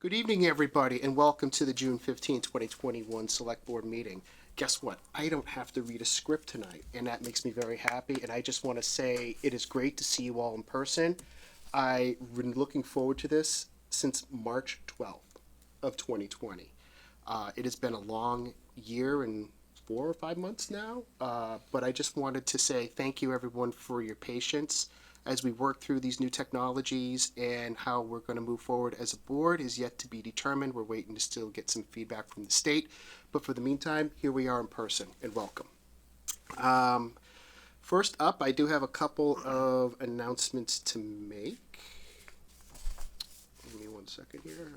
Good evening, everybody, and welcome to the June 15th, 2021 Select Board meeting. Guess what? I don't have to read a script tonight, and that makes me very happy. And I just want to say it is great to see you all in person. I've been looking forward to this since March 12th of 2020. It has been a long year and 4 or 5 months now, but I just wanted to say thank you, everyone, for your patience as we work through these new technologies, and how we're going to move forward as a board is yet to be determined. We're waiting to still get some feedback from the state. But for the meantime, here we are in person, and welcome. Um, First up, I do have a couple of announcements to make. Give me 1 second here.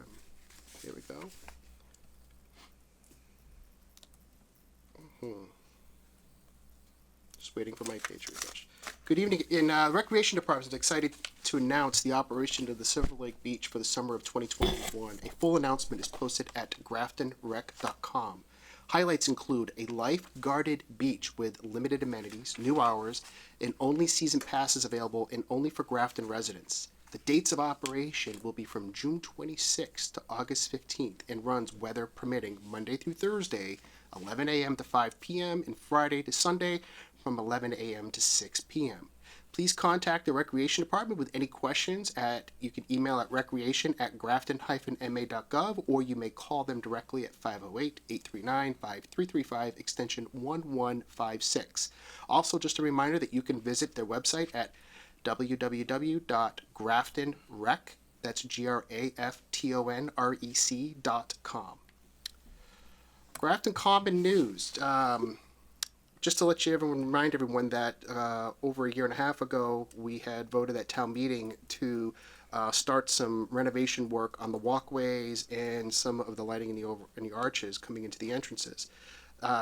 Here we go. Just waiting for my page to refresh. Good evening. In Recreation Department is excited to announce the operation of the Silver Lake Beach for the summer of 2021. A full announcement is posted at graftonrec.com. Highlights include a life-guarded beach with limited amenities, new hours, and only season passes available and only for Grafton residents. The dates of operation will be from June 26th to August 15th and runs, weather permitting, Monday through Thursday, 11 a.m. to 5 p.m. and Friday to Sunday from 11 a.m. to 6 p.m. Please contact the Recreation Department with any questions you can email at recreation@grafton-ma.gov, or you may call them directly at 508-839-5335, extension 1156. Also, just a reminder that you can visit their website at www.graftonrec, that's graftonrec.com. Grafton Common News. Just to let remind everyone that over a year and a half ago, we had voted at town meeting to start some renovation work on the walkways and some of the lighting in the arches coming into the entrances.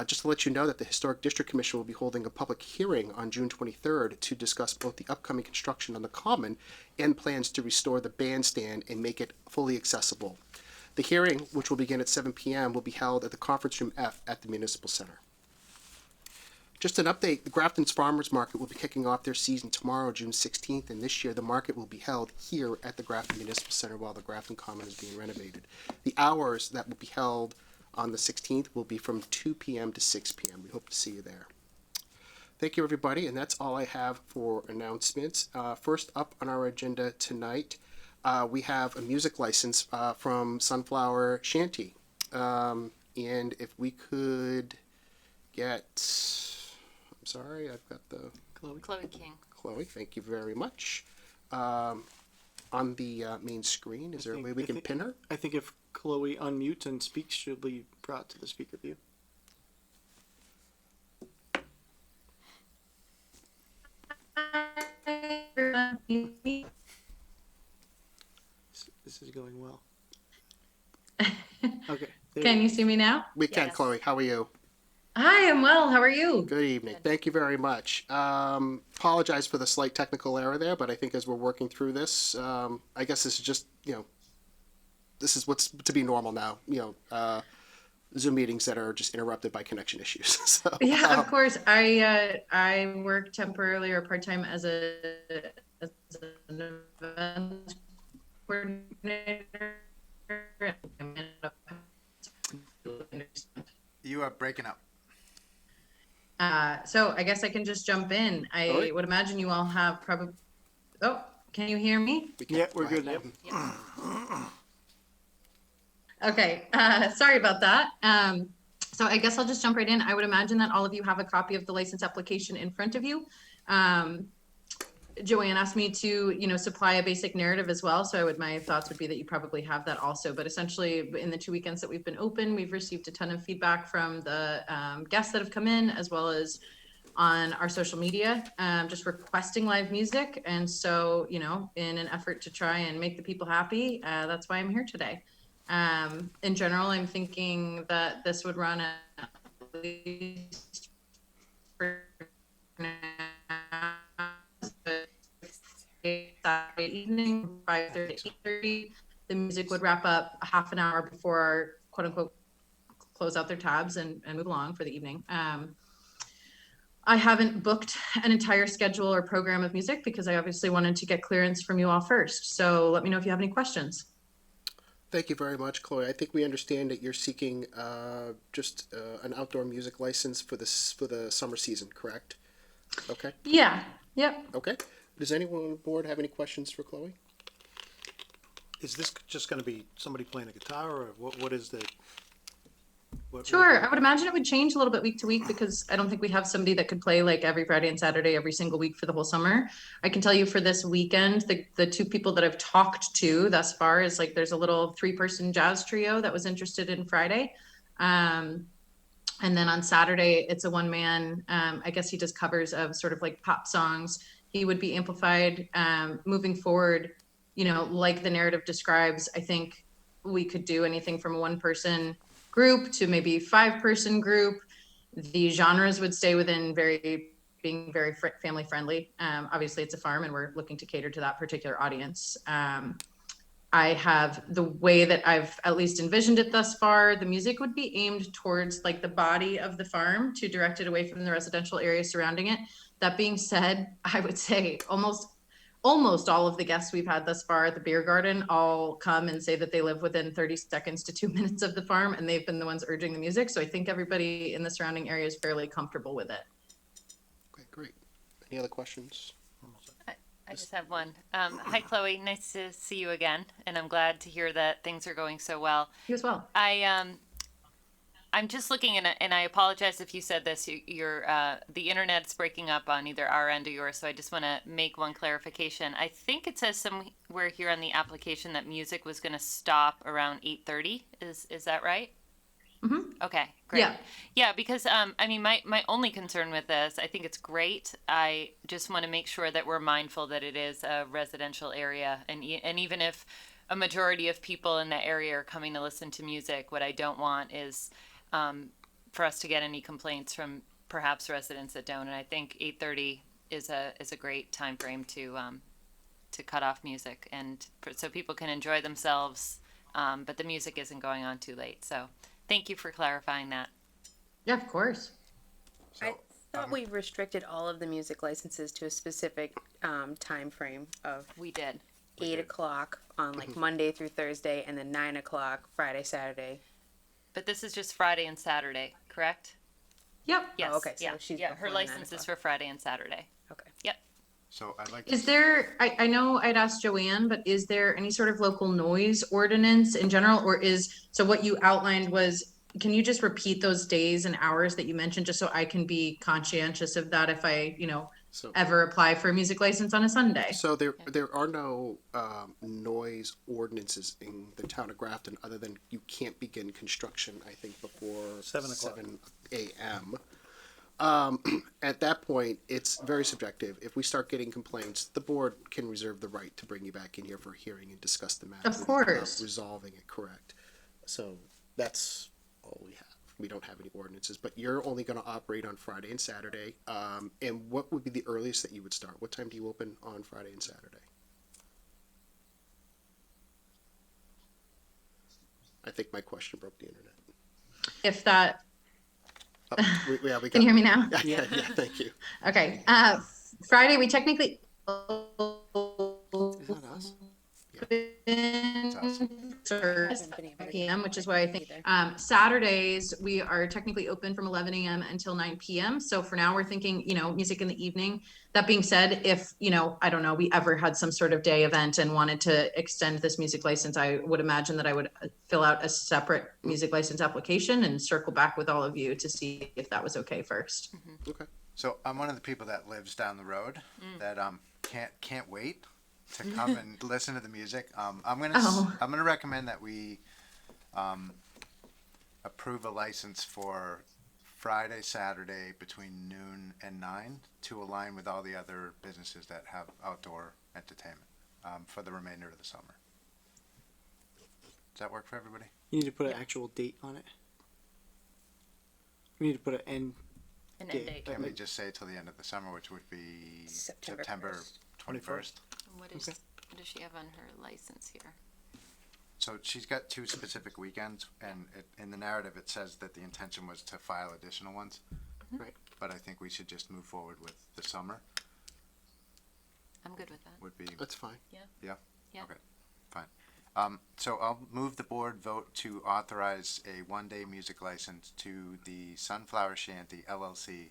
Just to let you know that the Historic District Commission will be holding a public hearing on June 23rd to discuss both the upcoming construction on the Common and plans to restore the bandstand and make it fully accessible. The hearing, which will begin at 7 p.m., will be held at the Conference Room F at the Municipal Center. Just an update, the Grafton's Farmers Market will be kicking off their season tomorrow, June 16th, and this year the market will be held here at the Grafton Municipal Center while the Grafton Common is being renovated. The hours that will be held on the 16th will be from 2 p.m. to 6 p.m. We hope to see you there. Thank you, everybody, and that's all I have for announcements. First up on our agenda tonight, we have a music license from Sunflower Shanty. And if we could get... I'm sorry, I've got the... Chloe King. Chloe, thank you very much. On the main screen, is there a way we can pin her? I think if Chloe unmutes and speaks, she'll be brought to the speaker view. This is going well. Okay. Can you see me now? We can, Yes. Chloe. How are you? Hi, I'm well. How are you? Good evening. Thank you very much. Apologize for the slight technical error there, but I think as we're working through this, I guess this is just, this is what's to be normal now, Zoom meetings that are just interrupted by connection issues. So, Yeah, of course. I work temporarily or part-time as an event coordinator. You are breaking up. So I guess I can just jump in. I would imagine you all have probably... Oh, can you hear me? Yeah, we're good. Yep. Okay, sorry about that. So I guess I'll just jump right in. I would imagine that all of you have a copy of the license application in front of you. Joanne asked me to, supply a basic narrative as well. So my thoughts would be that you probably have that also. But essentially, in the 2 weekends that we've been open, we've received a ton of feedback from the guests that have come in, as well as on our social media, just requesting live music. And so, in an effort to try and make the people happy, that's why I'm here today. In general, I'm thinking that this would run at least for Saturday evening, 5:30 to 8:30. The music would wrap up a half an hour before our quote unquote close out their tabs and move along for the evening. I haven't booked an entire schedule or program of music because I obviously wanted to get clearance from you all first. So let me know if you have any questions. Thank you very much, Chloe. I think we understand that you're seeking just an outdoor music license for the summer season, correct? Okay. Yeah. Yep. Okay. Does anyone on the board have any questions for Chloe? Is this just gonna be somebody playing a guitar, or what is the? Sure. I would imagine it would change a little bit week to week because I don't think we have somebody that could play like every Friday and Saturday every single week for the whole summer. I can tell you for this weekend, the two people that I've talked to thus far is like there's a little 3-person jazz trio that was interested in Friday. And then on Saturday, it's a one man. I guess he does covers of sort of like pop songs. He would be amplified moving forward, like the narrative describes. I think we could do anything from a 1-person group to maybe 5-person group. The genres would stay within being very family friendly. Obviously, it's a farm, and we're looking to cater to that particular audience. I have the way that I've at least envisioned it thus far. The music would be aimed towards like the body of the farm to direct it away from the residential area surrounding it. That being said, I would say almost all of the guests we've had thus far at the beer garden all come and say that they live within 30 seconds to 2 minutes of the farm, and they've been the ones urging the music. So I think everybody in the surrounding area is fairly comfortable with it. Okay, great. Any other questions? I just have one. Hi, Chloe. Nice to see you again, and I'm glad to hear that things are going so well. You as well. I'm just looking, and I apologize if you said this. The internet's breaking up on either our end or yours, so I just want to make one clarification. I think it says somewhere here on the application that music was going to stop around 8:30. Is that right? Mm-hmm. Okay, great. Yeah. Yeah, because I mean, my only concern with this, I think it's great. I just want to make sure that we're mindful that it is a residential area, and even if a majority of people in that area are coming to listen to music, what I don't want is for us to get any complaints from perhaps residents that don't. And I think 8:30 is a great time frame to cut off music, and so people can enjoy themselves, but the music isn't going on too late. So. Thank you for clarifying that. Yeah, of course. I thought we restricted all of the music licenses to a specific time frame of We did. 8 o'clock on like Monday through Thursday, and then 9 o'clock Friday, Saturday. But this is just Friday and Saturday, correct? Yep. Yes. okay, so yeah. she's yeah. before Her 9 license is o'clock. for Friday and Saturday. Okay. Yep. So I'd like to. Is there, I know I'd asked Joanne, but is there any sort of local noise ordinance in general, or so what you outlined was, can you just repeat those days and hours that you mentioned, just so I can be conscientious of that if I, So, ever apply for a music license on a Sunday? so there are no noise ordinances in the town of Grafton other than you can't begin construction, I think, before 7 o'clock. 7 a.m. At that point, it's very subjective. If we start getting complaints, the board can reserve the right to bring you back in here for a hearing and discuss the matter. Of course. Resolving it, correct. So that's all we have. We don't have any ordinances, but you're only going to operate on Friday and Saturday. And what would be the earliest that you would start? What time do you open on Friday and Saturday? I think my question broke the internet. If that, We can you hear me now? Yeah, thank you. Okay. Friday, we technically Is that us? or 5 p.m., which is why I think Saturdays we are technically open from 11 a.m. until 9 p.m. So for now, we're thinking, music in the evening. That being said, if, I don't know, we ever had some sort of day event and wanted to extend this music license, I would imagine that I would fill out a separate music license application and circle back with all of you to see if that was okay first. Okay. So I'm one of the people that lives down the road that can't wait to come and listen to the music. I'm gonna recommend that we approve a license for Friday, Saturday between noon and 9 to align with all the other businesses that have outdoor entertainment for the remainder of the summer. Does that work for everybody? You need to put an actual date on it. We need to put an end. An Yeah. end date. Can we just say till the end of the summer, which would be September 21st? What does she have on her license here? So she's got 2 specific weekends, and in the narrative it says that the intention was to file additional ones. Right. But I think we should just move forward with the summer. I'm good with that. Would be That's fine. okay, fine. So I'll move the board vote to authorize a one-day music license to the Sunflower Shanty LLC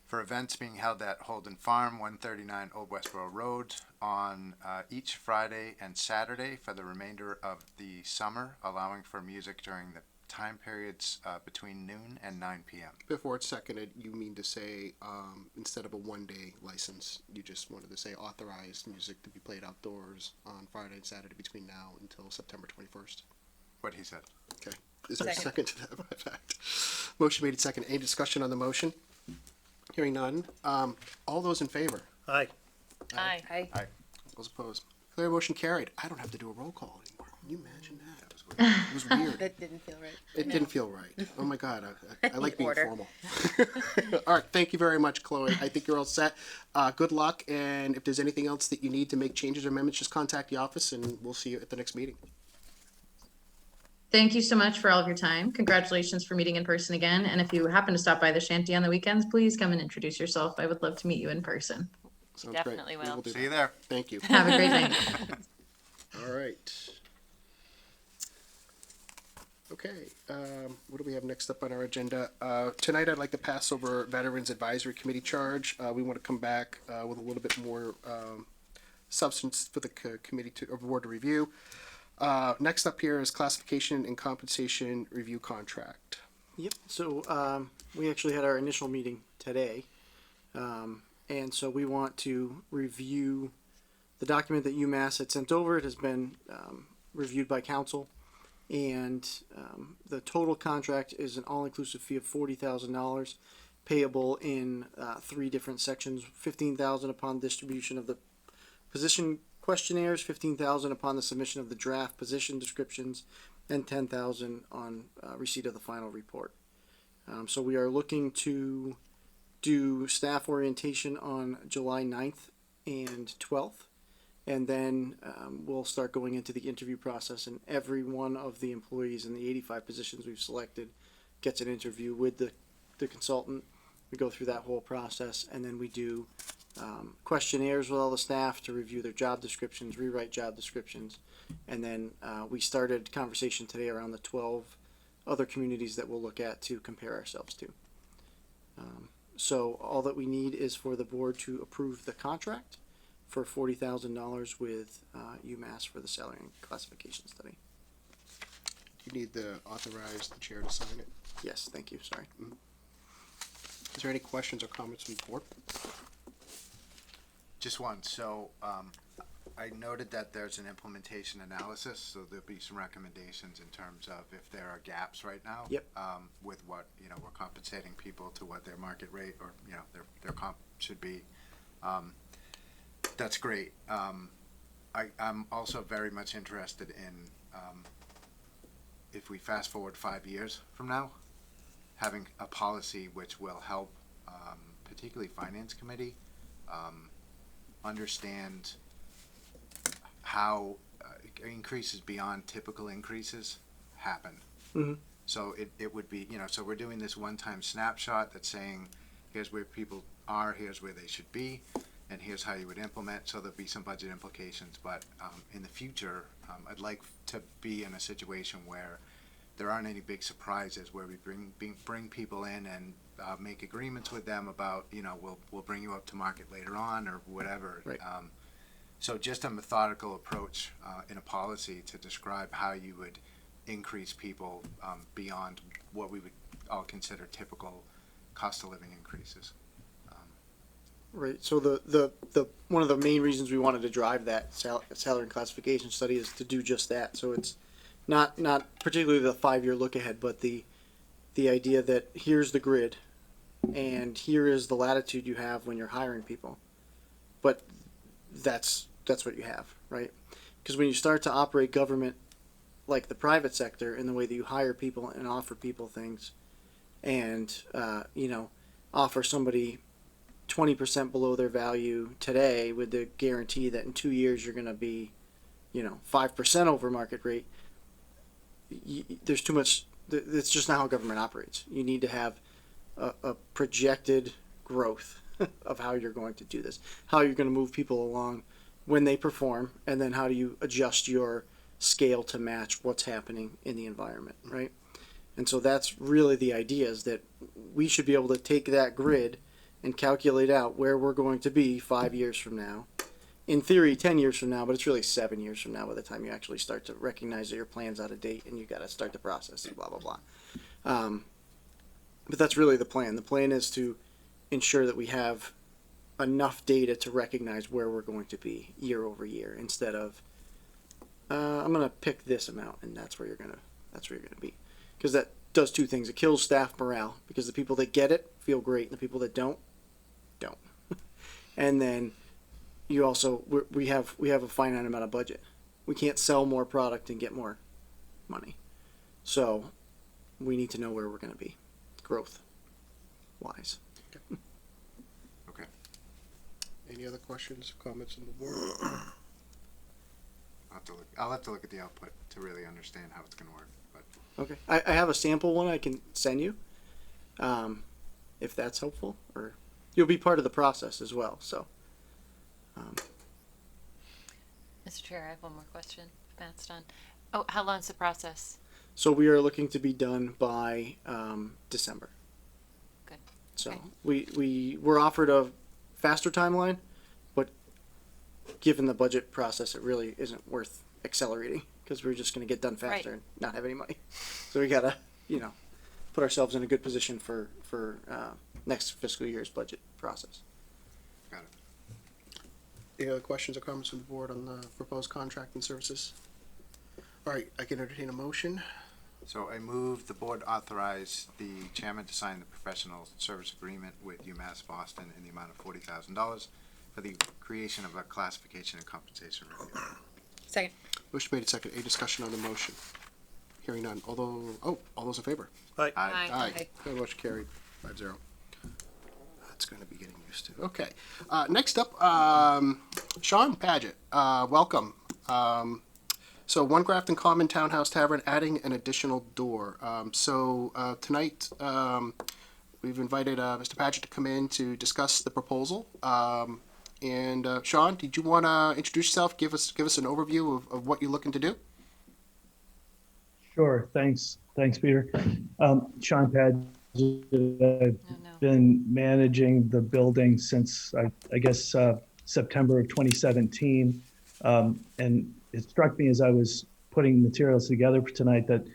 for events being held at Holden Farm, 139 Old Westboro Road, on each Friday and Saturday for the remainder of the summer, allowing for music during the time periods between noon and 9 p.m. Before it's seconded, you mean to say, instead of a one-day license, you just wanted to say authorized music to be played outdoors on Friday and Saturday between now until September 21st? What he said. Okay. Is there a Second. second to that fact? Motion made second. Any discussion on the motion? Hearing none. All those in favor? Aye. Aye. Hi. Those opposed? Clear motion carried. I don't have to do a roll call anymore. Can you imagine that? It was weird. That didn't feel right. It didn't feel right. Oh my God, I like being Order. formal. All right, thank you very much, Chloe. I think you're all set. Good luck, and if there's anything else that you need to make changes or amendments, just contact the office, and we'll see you at the next meeting. Thank you so much for all of your time. Congratulations for meeting in person again. And if you happen to stop by the Shanty on the weekends, please come and introduce yourself. I would love to meet you in person. Sounds Definitely great. We will. do See you that. there. Thank you. Have a great night. All right. Okay, what do we have next up on our agenda? Tonight I'd like to pass over Veterans Advisory Committee charge. We want to come back with a little bit more substance for the committee or board to review. Next up here is classification and compensation review contract. Yep. So we actually had our initial meeting today, and so we want to review the document that UMass had sent over. It has been reviewed by council, and the total contract is an all-inclusive fee of $40,000, payable in 3 different sections: $15,000 upon distribution of the position questionnaires, $15,000 upon the submission of the draft position descriptions, and $10,000 on receipt of the final report. So we are looking to do staff orientation on July 9th and 12th, and then we'll start going into the interview process, and every one of the employees in the 85 positions we've selected gets an interview with the consultant. We go through that whole process, and then we do questionnaires with all the staff to review their job descriptions, rewrite job descriptions, and then we started conversation today around the 12 other communities that we'll look at to compare ourselves to. So all that we need is for the board to approve the contract for $40,000 with UMass for the salary and classification study. You need to authorize the chair to sign it. Yes, thank you, sorry. Is there any questions or comments from the board? Just one. So I noted that there's an implementation analysis, so there'll be some recommendations in terms of if there are gaps right now. Yep. With what, we're compensating people to what their market rate or, their comp should be. That's great. I'm also very much interested in, if we fast forward 5 years from now, having a policy which will help, particularly finance committee, understand how increases beyond typical increases happen. Mhm. So it would be, so we're doing this one-time snapshot that's saying, here's where people are, here's where they should be, and here's how you would implement. So there'll be some budget implications, but in the future, I'd like to be in a situation where there aren't any big surprises, where we bring people in and make agreements with them about, we'll bring you up to market later on or whatever. Right. So just a methodical approach in a policy to describe how you would increase people beyond what we would all consider typical cost of living increases. Right. So the one of the main reasons we wanted to drive that salary and classification study is to do just that. So it's not particularly the 5-year look ahead, but the idea that here's the grid, and here is the latitude you have when you're hiring people, but that's what you have, right? Because when you start to operate government like the private sector in the way that you hire people and offer people things, and offer somebody 20% below their value today with the guarantee that in 2 years you're going to be 5% over market rate, there's too much. It's just not how government operates. You need to have a projected growth of how you're going to do this, how you're going to move people along when they perform, and then how do you adjust your scale to match what's happening in the environment, right? And so that's really the idea, is that we should be able to take that grid and calculate out where we're going to be 5 years from now. In theory, 10 years from now, but it's really 7 years from now by the time you actually start to recognize that your plan's out of date and you got to start the process and blah, blah, blah. But that's really the plan. The plan is to ensure that we have enough data to recognize where we're going to be year over year, instead of I'm going to pick this amount and that's where you're going to be. Because that does two things. It kills staff morale, because the people that get it feel great and the people that don't. And then you also, we have a finite amount of budget. We can't sell more product and get more money. So we need to know where we're going to be, growth wise. Okay. Any other questions or comments on the board? I'll have to look at the output to really understand how it's gonna work, but. Okay. I have a sample one I can send you, if that's helpful, or you'll be part of the process as well. So, Mr. Chair, I have one more question. If Matt's done. Oh, how long's the process? so we are looking to be done by December. Good. So Okay. we were offered a faster timeline, but given the budget process, it really isn't worth accelerating, because we're just going to get done faster Right. and not have any money. So we gotta, put ourselves in a good position for next fiscal year's budget process. Got it. Any other questions or comments from the board on the proposed contract and services? All right, I can entertain a motion. So I move the board authorize the chairman to sign the professional service agreement with UMass Boston in the amount of $40,000 for the creation of a classification and compensation review. Second. Motion made and seconded. Any discussion on the motion? Hearing none. All those in favor? Aye. Aye. Aye. Okay, motion carried. 5-0. That's going to be getting used to. Okay. Next up, Sean Paget. Welcome. So One Grafton Common Townhouse Tavern adding an additional door. Tonight we've invited Mr. Paget to come in to discuss the proposal. And Sean, did you want to introduce yourself? Give us an overview of what you're looking to do. Sure. Thanks, Peter. Sean Paget. I've No. been managing the building since I guess September of 2017, and it struck me as I was putting materials together for tonight that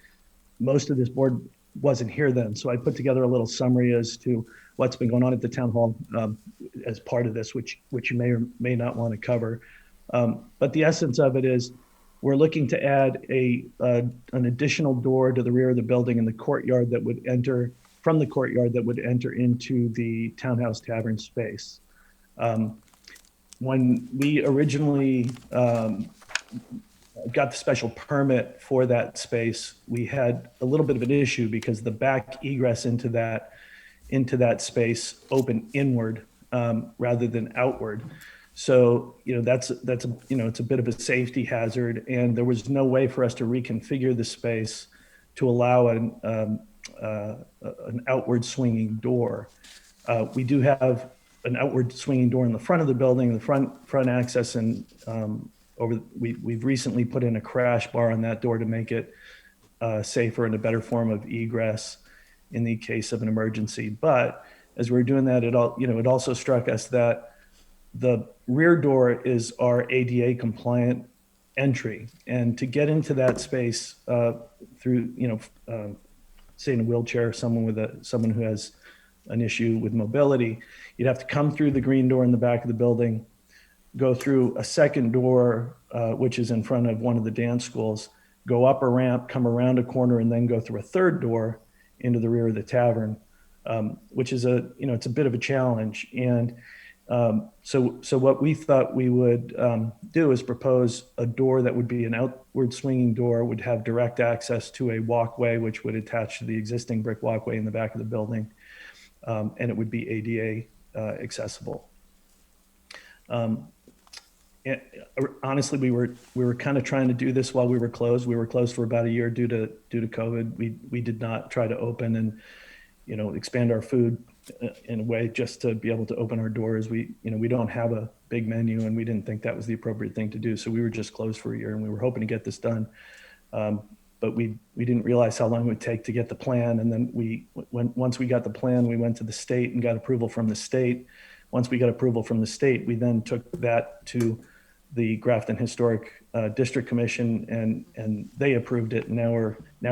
most of this board wasn't here then. So I put together a little summary as to what's been going on at the town hall as part of this, which you may or may not want to cover. But the essence of it is we're looking to add an additional door to the rear of the building in the courtyard that would enter from the courtyard that would enter into the Townhouse Tavern space. When we originally got the special permit for that space, we had a little bit of an issue because the back egress into that space opened inward rather than outward. So that's it's a bit of a safety hazard, and there was no way for us to reconfigure the space to allow an outward swinging door. We do have an outward swinging door in the front of the building, the front access, and we've recently put in a crash bar on that door to make it safer and a better form of egress in the case of an emergency. But as we were doing that, it also struck us that the rear door is our ADA compliant entry, and to get into that space through say in a wheelchair, someone who has an issue with mobility, you'd have to come through the green door in the back of the building, go through a second door, which is in front of one of the dance schools, go up a ramp, come around a corner, and then go through a third door into the rear of the tavern, which is it's a bit of a challenge. And so what we thought we would do is propose a door that would be an outward swinging door, would have direct access to a walkway, which would attach to the existing brick walkway in the back of the building, and it would be ADA accessible. Honestly, we were kind of trying to do this while we were closed. We were closed for about a year due to COVID. We did not try to open and expand our food in a way, just to be able to open our doors. We don't have a big menu, and we didn't think that was the appropriate thing to do. So we were just closed for a year, and we were hoping to get this done. But we didn't realize how long it would take to get the plan. And then once we got the plan, we went to the state and got approval from the state. Once we got approval from the state, we then took that to the Grafton Historic District Commission, and they approved it. And now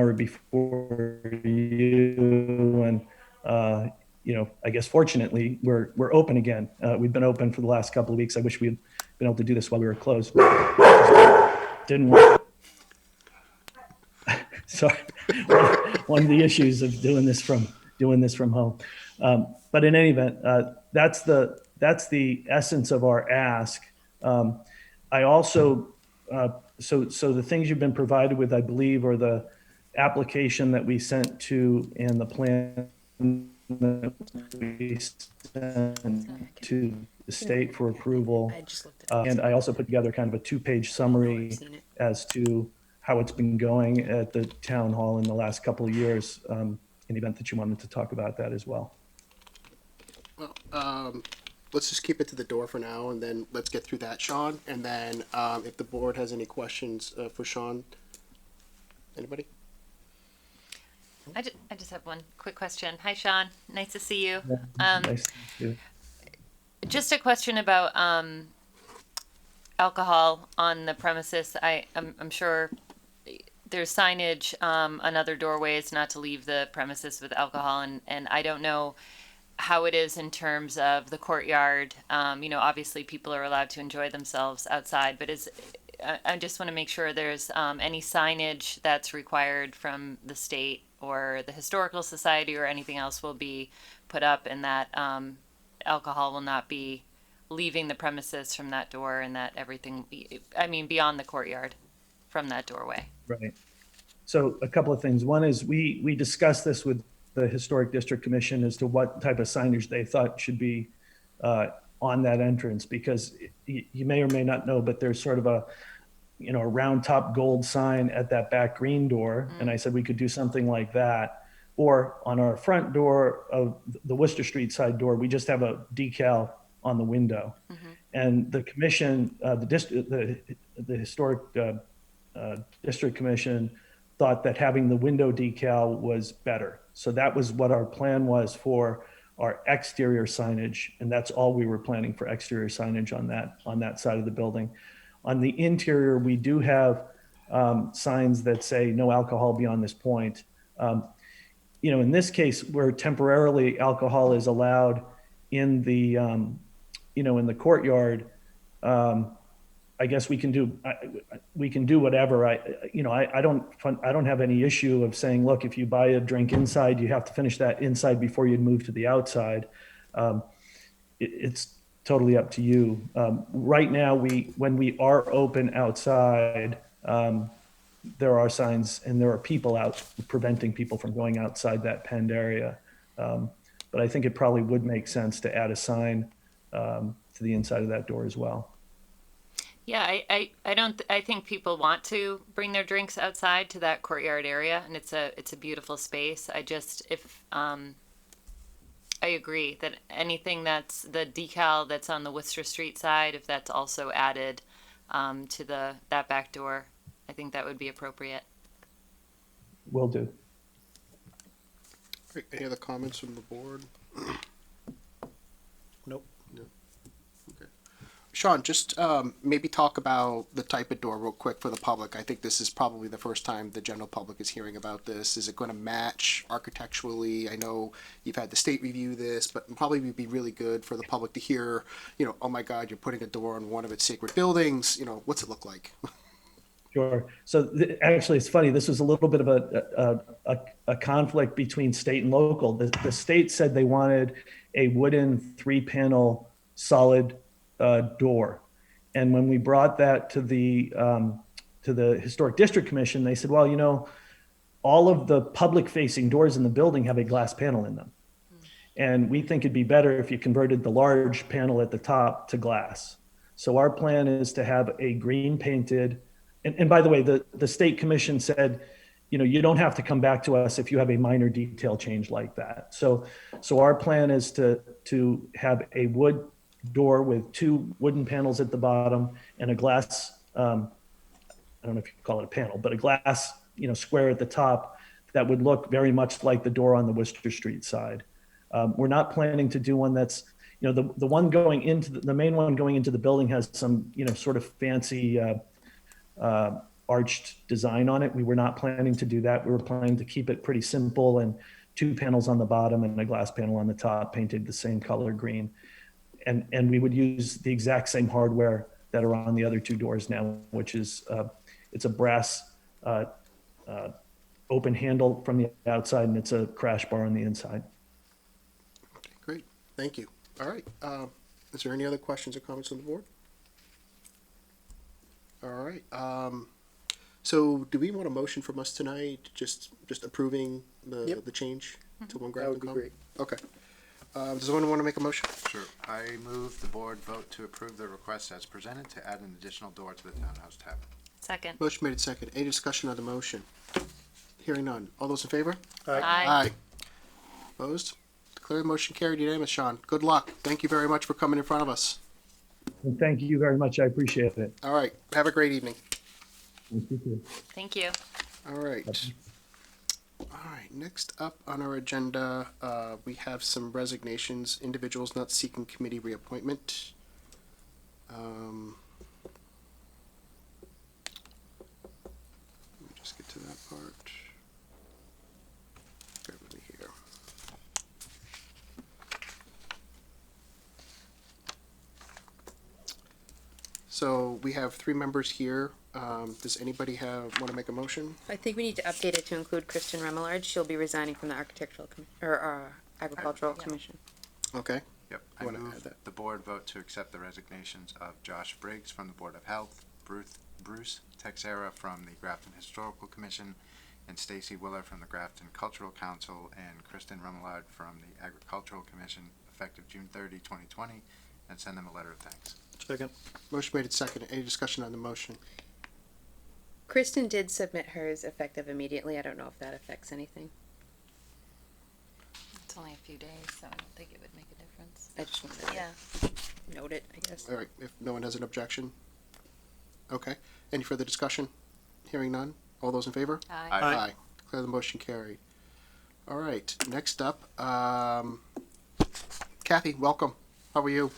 we're before you, and I guess fortunately we're open again. We've been open for the last couple of weeks. I wish we'd been able to do this while we were closed. Didn't work. Sorry, one of the issues of doing this from home. But in any event, that's the essence of our ask. I also, so the things you've been provided with, I believe, are the application that we sent to and the plan that we sent to the state for approval. I just looked it up. And I also put together kind of a 2-page summary Seen it. as to how it's been going at the town hall in the last couple of years, in the event that you wanted to talk about that as well. Well, let's just keep it to the door for now, and then let's get through that, Sean. And then if the board has any questions for Sean, anybody? I just have one quick question. Hi, Sean. Nice to see you. Nice to meet you. Just a question about alcohol on the premises. I'm sure there's signage on other doorways not to leave the premises with alcohol, and I don't know how it is in terms of the courtyard. Obviously people are allowed to enjoy themselves outside, but I just want to make sure there's any signage that's required from the state or the Historical Society or anything else will be put up, and that alcohol will not be leaving the premises from that door, and that everything, beyond the courtyard from that doorway. Right. So a couple of things. One is we discussed this with the Historic District Commission as to what type of signage they thought should be on that entrance, because you may or may not know, but there's sort of a round top gold sign at that back green door. And I said we could do something like that. Or on our front door of the Worcester Street side door, we just have a decal on the window. And the commission, the Historic District Commission thought that having the window decal was better. So that was what our plan was for our exterior signage. And that's all we were planning for exterior signage on that side of the building. On the interior, we do have signs that say no alcohol beyond this point. In this case, where temporarily alcohol is allowed in the, in the courtyard, I guess we can do whatever. I don't have any issue of saying, look, if you buy a drink inside, you have to finish that inside before you move to the outside. It's totally up to you. Right now, when we are open outside, there are signs and there are people out preventing people from going outside that penned area. But I think it probably would make sense to add a sign to the inside of that door as well. Yeah, I think people want to bring their drinks outside to that courtyard area, and it's a beautiful space. I agree that anything that's the decal that's on the Worcester Street side, if that's also added to that back door, I think that would be appropriate. Will do. Great. Any other comments from the board? Nope. Okay. Sean, just maybe talk about the type of door real quick for the public. I think this is probably the first time the general public is hearing about this. Is it going to match architecturally? I know you've had the state review this, but probably would be really good for the public to hear, oh my God, you're putting a door on one of its sacred buildings. What's it look like? Sure. So actually, it's funny. This was a little bit of a conflict between state and local. The state said they wanted a wooden 3-panel solid door, and when we brought that to the Historic District Commission, they said, well, all of the public-facing doors in the building have a glass panel in them, and we think it'd be better if you converted the large panel at the top to glass. So our plan is to have a green painted. And by the way, the state commission said, you don't have to come back to us if you have a minor detail change like that. So our plan is to have a wood door with 2 wooden panels at the bottom and a glass, I don't know if you call it a panel, but a glass, square at the top that would look very much like the door on the Worcester Street side. We're not planning to do one that's, the one going into the main one going into the building has some, sort of fancy arched design on it. We were not planning to do that. We were planning to keep it pretty simple and 2 panels on the bottom and a glass panel on the top painted the same color green. And we would use the exact same hardware that are on the other 2 doors now, which is it's a brass open handle from the outside and it's a crash bar on the inside. Okay, great. Thank you. All right. Is there any other questions or comments on the board? All right. So do we want a motion from us tonight, just approving the change to one That Grafton would be Common? great. Okay. Does anyone want to make a motion? Sure. I move the board vote to approve the request as presented to add an additional door to the Townhouse Tavern. Second. Motion made second. Any discussion on the motion? Hearing none. All those in favor? Aye. Opposed? Declare the motion carried unanimous, Sean. Good luck. Thank you very much for coming in front of us. And thank you very much. I appreciate it. All right. Have a great evening. Thank you too. Thank you. All right. All right. Next up on our agenda, we have some resignations. Individuals not seeking committee reappointment. Let me just get to that part. Bear with me here. So we have 3 members here. Does anybody want to make a motion? I think we need to update it to include Kristen Remillard. She'll be resigning from the Agricultural Commission. Okay. Yep. I I wanna add move that. the board vote to accept the resignations of Josh Briggs from the Board of Health, Bruce Texera from the Grafton Historical Commission, and Stacy Willer from the Grafton Cultural Council, and Kristen Remillard from the Agricultural Commission, effective June 30, 2020, and send them a letter of thanks. Second. Motion made second. Any discussion on the motion? Kristen did submit hers effective immediately. I don't know if that affects anything. It's only a few days, so I don't think it would make a difference. I just wanted to Yeah. note it, I guess. All right. If no one has an objection. Okay. Any further discussion? Hearing none. All those in favor? Aye. Aye. Declare the motion carried. All right. Next up, Kathy, welcome. How are you?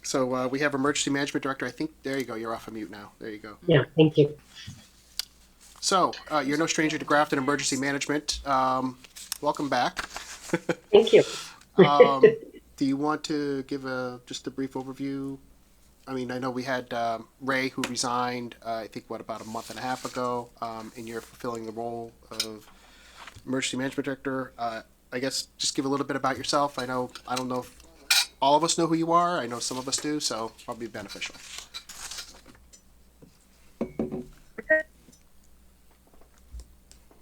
So we have Emergency Management Director. I think, there you go. You're off of mute now. There you go. Yeah, thank you. So you're no stranger to Grafton Emergency Management. Welcome back. Thank you. Do you want to give just a brief overview? I mean, I know we had Ray who resigned, I think, about a month and a half ago, and you're fulfilling the role of Emergency Management Director. I guess just give a little bit about yourself. I don't know if all of us know who you are. I know some of us do, so probably beneficial.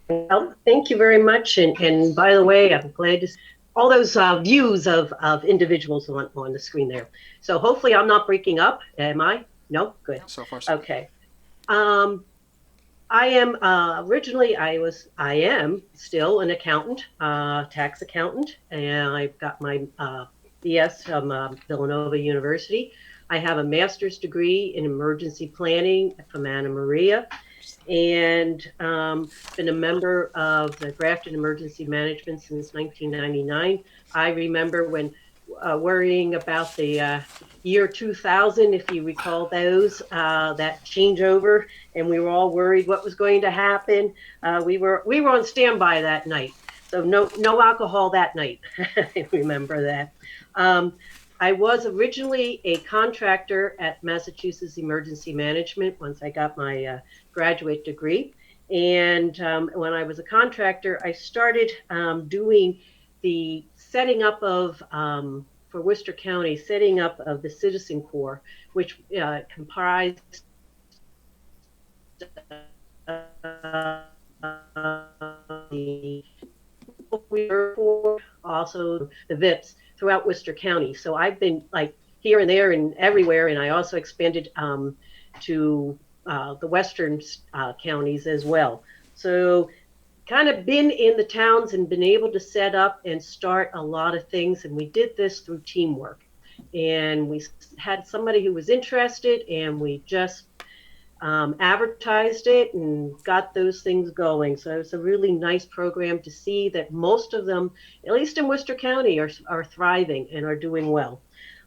Well, thank you very much. And by the way, I'm glad to see all those views of individuals on the screen there. So hopefully I'm not breaking up. Am I? No? Good. So far, so Okay. I am I am still an accountant, tax accountant, and I've got my BS from Villanova University. I have a master's degree in emergency planning from Anna Maria, and been a member of the Grafton Emergency Management since 1999. I remember when worrying about the year 2000, if you recall those, that changeover, and we were all worried what was going to happen. We were on standby that night, so no alcohol that night. I remember that. I was originally a contractor at Massachusetts Emergency Management once I got my graduate degree. And when I was a contractor, I started doing the setting up of, for Worcester County, setting up of the Citizen Corps, which comprised the also the VIPs throughout Worcester County. So I've been like here and there and everywhere, and I also expanded to the western counties as well. So kind of been in the towns and been able to set up and start a lot of things. And we did this through teamwork. And we had somebody who was interested, and we just advertised it and got those things going. So it's a really nice program to see that most of them, at least in Worcester County, are thriving and are doing well.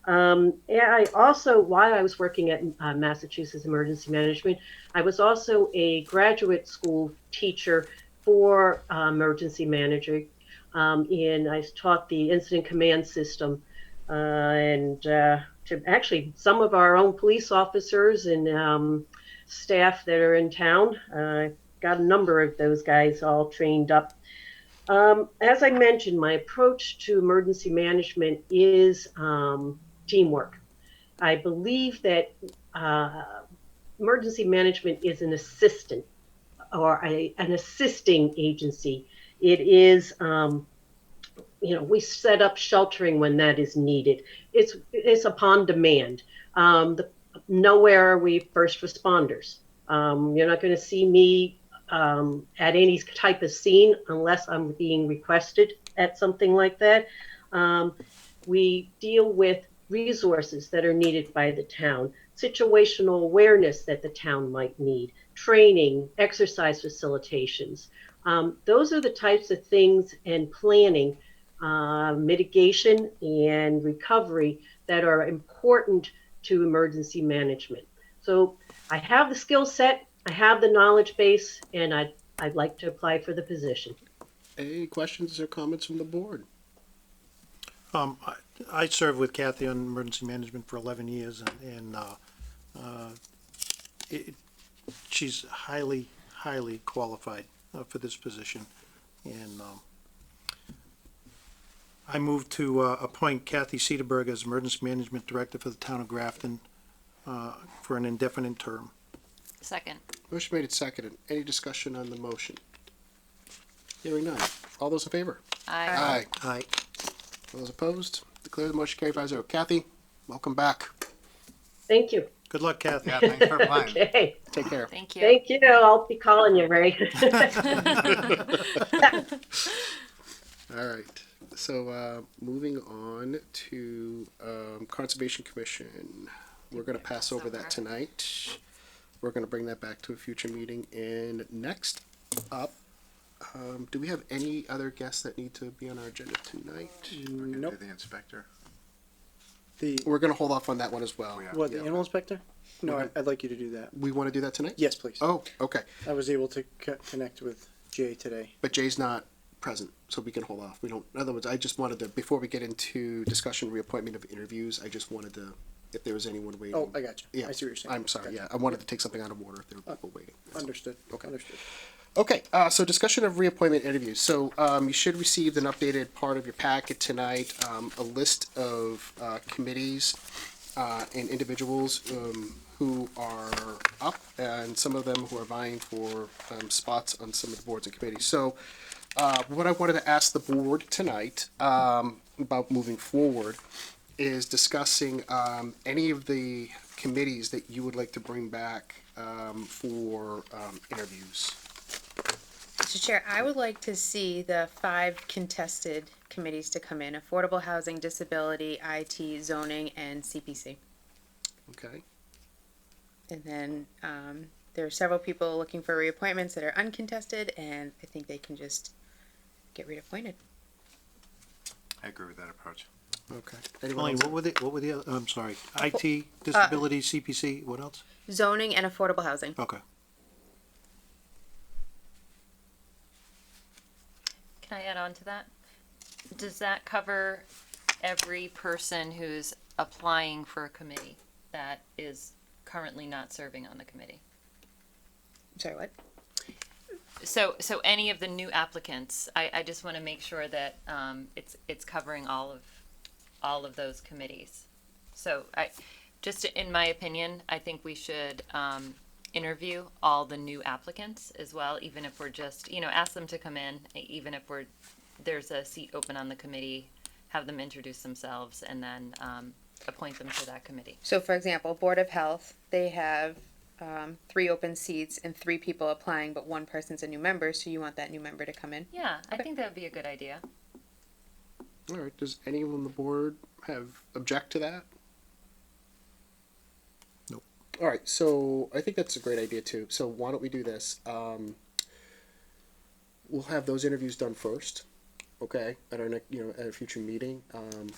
Yeah, I also, while I was working at Massachusetts Emergency Management, I was also a graduate school teacher for emergency manager. And I taught the incident command system and to actually some of our own police officers and staff that are in town. Got a number of those guys all trained up. As I mentioned, my approach to emergency management is teamwork. I believe that emergency management is an assistant or an assisting agency. It is, we set up sheltering when that is needed. It's upon demand. Nowhere are we first responders. You're not going to see me at any type of scene unless I'm being requested at something like that. We deal with resources that are needed by the town, situational awareness that the town might need, training, exercise facilitations. Those are the types of things and planning, mitigation and recovery that are important to emergency management. So I have the skill set, I have the knowledge base, and I'd like to apply for the position. Any questions or comments from the board? I served with Kathy on emergency management for 11 years, and she's highly qualified for this position. And I moved to appoint Kathy Cedarberg as Emergency Management Director for the town of Grafton for an indefinite term. Second. Motion made and seconded. Any discussion on the motion? Hearing none. All those in favor? Aye. Aye. All those opposed? Declare the motion carried 5-0. Kathy, welcome back. Thank you. Good luck, Kathy. Yeah, thanks for applying. Okay. Take care. Thank you. Thank you. I'll be calling you, Ray. All right. So moving on to Conservation Commission. We're going to pass over that tonight. We're going to bring that back to a future meeting. And next up, do we have any other guests that need to be on our agenda tonight? We're gonna Nope. do the inspector. We're going to hold off on that one as well. Yeah. What, the Yeah. animal inspector? No, I'd like you to do that. We want to do that tonight? Yes, please. Oh, okay. I was able to connect with Jay today. But Jay's not present, so we can hold off. We don't. In other words, I just wanted to, before we get into discussion, reappointment of interviews, I just wanted to, if there was anyone waiting. Oh, I got you. Yeah, I see what you're saying. I'm sorry. Gotcha. Yeah, I wanted to take something out of order if there were people waiting. That's all. Understood. Okay. Understood. Okay, so discussion of reappointment interviews. So you should receive an updated part of your packet tonight, a list of committees and individuals who are up, and some of them who are vying for spots on some of the boards and committees. So what I wanted to ask the board tonight about moving forward is discussing any of the committees that you would like to bring back for interviews. Mr. Chair, I would like to see the 5 contested committees to come in: affordable housing, disability, IT, zoning, and CPC. Okay. And then there are several people looking for reappointments that are uncontested, and I think they can just get reappointed. I agree with that approach. Okay. Anyone Colleen, else? what were the other, I'm sorry, IT, disability, CPC, what else? Zoning and affordable housing. Okay. Can I add on to that? Does that cover every person who's applying for a committee that is currently not serving on the committee? I'm sorry, what? So any of the new applicants, I just want to make sure that it's covering all of those committees. So just in my opinion, I think we should interview all the new applicants as well, even if we're just, ask them to come in, even if there's a seat open on the committee, have them introduce themselves, and then appoint them to that committee. So, for example, Board of Health, they have 3 open seats and 3 people applying, but 1 person's a new member, so you want that new member to come in. Yeah, I Okay. think that would be a good idea. All right. Does anyone on the board have object to that? Nope. All right. So I think that's a great idea too. So why don't we do this? We'll have those interviews done first. Okay. At our next, at a future meeting,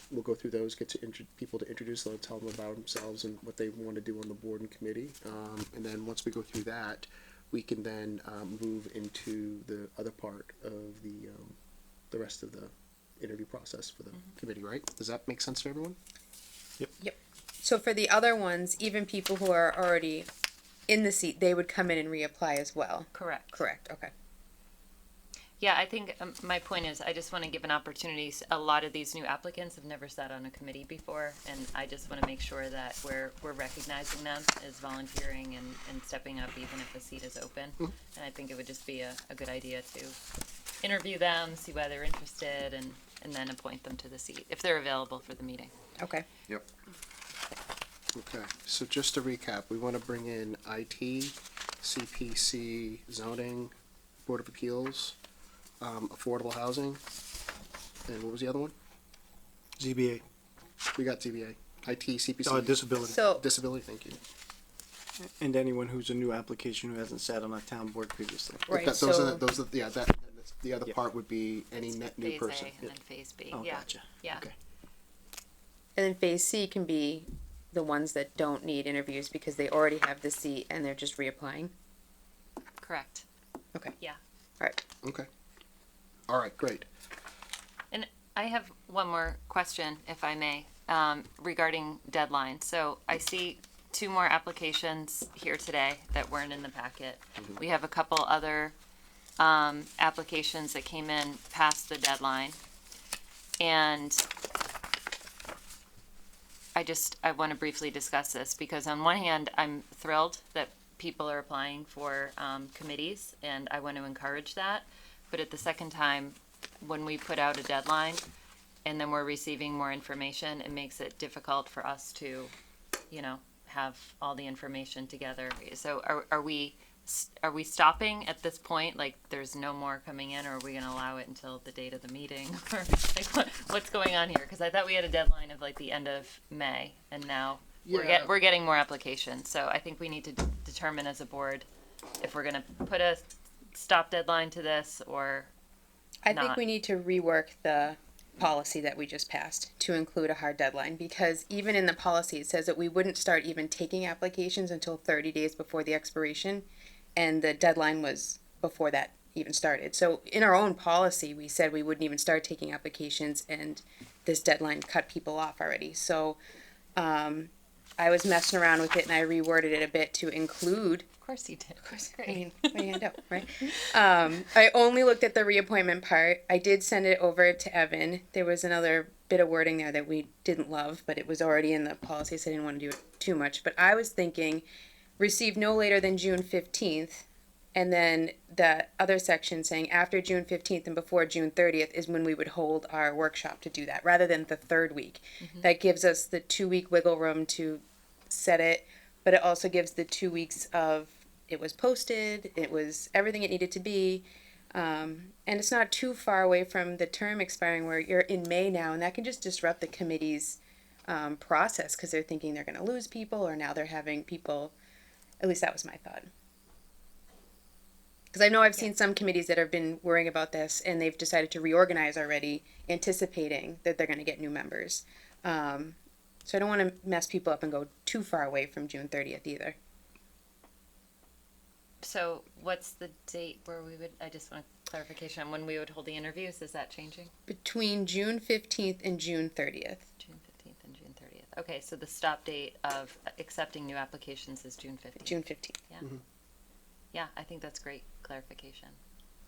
we'll go through those, get to people to introduce them, tell them about themselves and what they want to do on the board and committee. And then once we go through that, we can then move into the other part of the rest of the interview process for the committee, right? Does that make sense to everyone? So for the other ones, even people who are already in the seat, they would come in and reapply as well. Correct. Correct, okay. Yeah, I think my point is I just want to give an opportunity. A lot of these new applicants have never sat on a committee before, and I just want to make sure that we're recognizing them as volunteering and stepping up even if a seat is open. And I think it would just be a good idea to interview them, see why they're interested, and then appoint them to the seat if they're available for the meeting. Okay. Yep. Okay, so just to recap, we want to bring in IT, CPC, zoning, Board of Appeals, affordable housing, and what was the other one? ZBA, We got ZBA, IT, CPC, disability. So, disability, thank you. And anyone who's a new application who hasn't sat on a town board previously. right, Those so, are the other Yep. part would be any net new Phase person. A and then Phase B. Oh, Yeah. gotcha. Yeah. Okay. and then phase C can be the ones that don't need interviews because they already have the seat and they're just reapplying. Correct. Okay. Yeah. Okay. All right, great. And I have one more question, if I may, regarding deadlines. So I see 2 more applications here today that weren't in the packet. We have a couple other applications that came in past the deadline. And I want to briefly discuss this because on one hand, I'm thrilled that people are applying for committees and I want to encourage that. But at the second time, when we put out a deadline and then we're receiving more information, it makes it difficult for us to, have all the information together. So are we stopping at this point? Like there's no more coming in, or are we going to allow it until the date of the meeting? Or like what's going on here? Because I thought we had a deadline of like the end of May, and now Yeah. we're getting more applications. So I think we need to determine as a board if we're going to put a stop deadline to this or I think not. we need to rework the policy that we just passed to include a hard deadline because even in the policy it says that we wouldn't start even taking applications until 30 days before the expiration, and the deadline was before that even started. So in our own policy we said we wouldn't even start taking applications, and this deadline cut people off already. So I was messing around with it and I reworded it a bit to include. Of course you did. Of course, I mean, my hand up, right? I only looked at the reappointment part. I did send it over to Evan. There was another bit of wording there that we didn't love, but it was already in the policy, so I didn't want to do it too much. But I was thinking, receive no later than June 15th, and then the other section saying after June 15th and before June 30th is when we would hold our workshop to do that, rather than the 3rd week. That gives us the 2-week wiggle room to set it, but it also gives the 2 weeks of it was posted, it was everything it needed to be, and it's not too far away from the term expiring where you're in May now, and that can just disrupt the committee's process because they're thinking they're going to lose people, or now they're having people, at least that was my thought. Because I know I've seen some committees that have been worrying about this and they've decided to reorganize already, anticipating that they're going to get new members. So I don't want to mess people up and go too far away from June 30th either. So what's the date where we would, I just want clarification on when we would hold the interviews. Is that changing? Between June 15th and June 30th. June 15th and June 30th. Okay, so the stop date of accepting new applications is June 15th. June 15th. Yeah. Yeah, I think that's great clarification.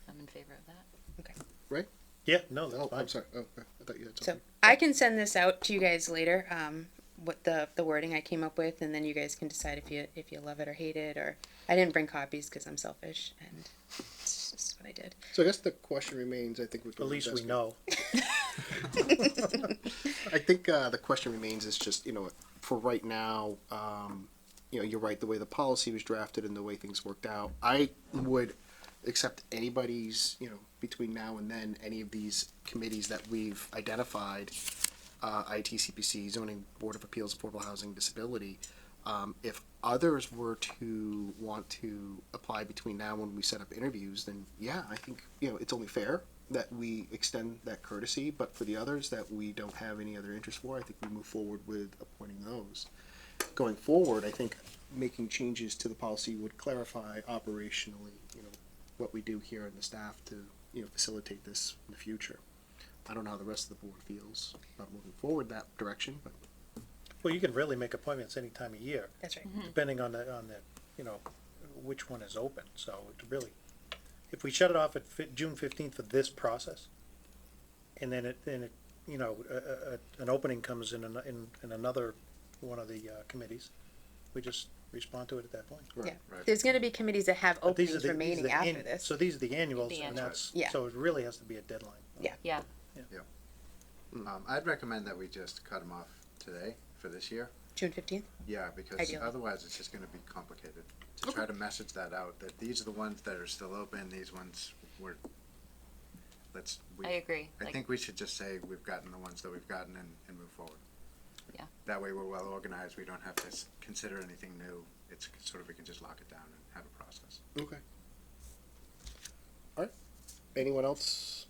I'm in favor of that. Right? Yeah, no, that's Oh, fine. I'm sorry. Oh, okay. I thought you had So something. I can send this out to you guys later, what the wording I came up with, and then you guys can decide if you love it or hate it, or I didn't bring copies because I'm selfish and it's just what I did. So I guess the question remains, I think we can At least we discuss- know. I think the question remains is just, for right now, you're right, the way the policy was drafted and the way things worked out, I would accept anybody's, between now and then, any of these committees that we've identified, IT, CPC, Zoning, Board of Appeals, Affordable Housing, Disability. If others were to want to apply between now and when we set up interviews, then yeah, I think, it's only fair that we extend that courtesy, but for the others that we don't have any other interest for, I think we move forward with appointing those. Going forward, I think making changes to the policy would clarify operationally, what we do here and the staff to, facilitate this in the future. I don't know how the rest of the board feels about moving forward that direction, but. Well, you can really make appointments any time of year, That's right. depending on the, which one is open, so it really, if we shut it off at June 15th for this process, and then an opening comes in another one of the committees, we just respond to it at that point. Yeah. Right. There's going to be committees that have But these openings are remaining after this. So these are the annuals, The and annuals. that's, Yeah. so it really has to be a deadline. Yeah. I'd recommend that we just cut them off today for this year. June 15th? Yeah, because Ideally. otherwise it's just gonna be complicated to try to message that out, that these are the ones that are still open, these ones I agree. I think we should just say we've gotten the ones that we've gotten and move forward. Yeah. That way we're well organized, we don't have to consider anything new, it's sort of, we can just lock it down and have a process. Okay. All right. Anyone else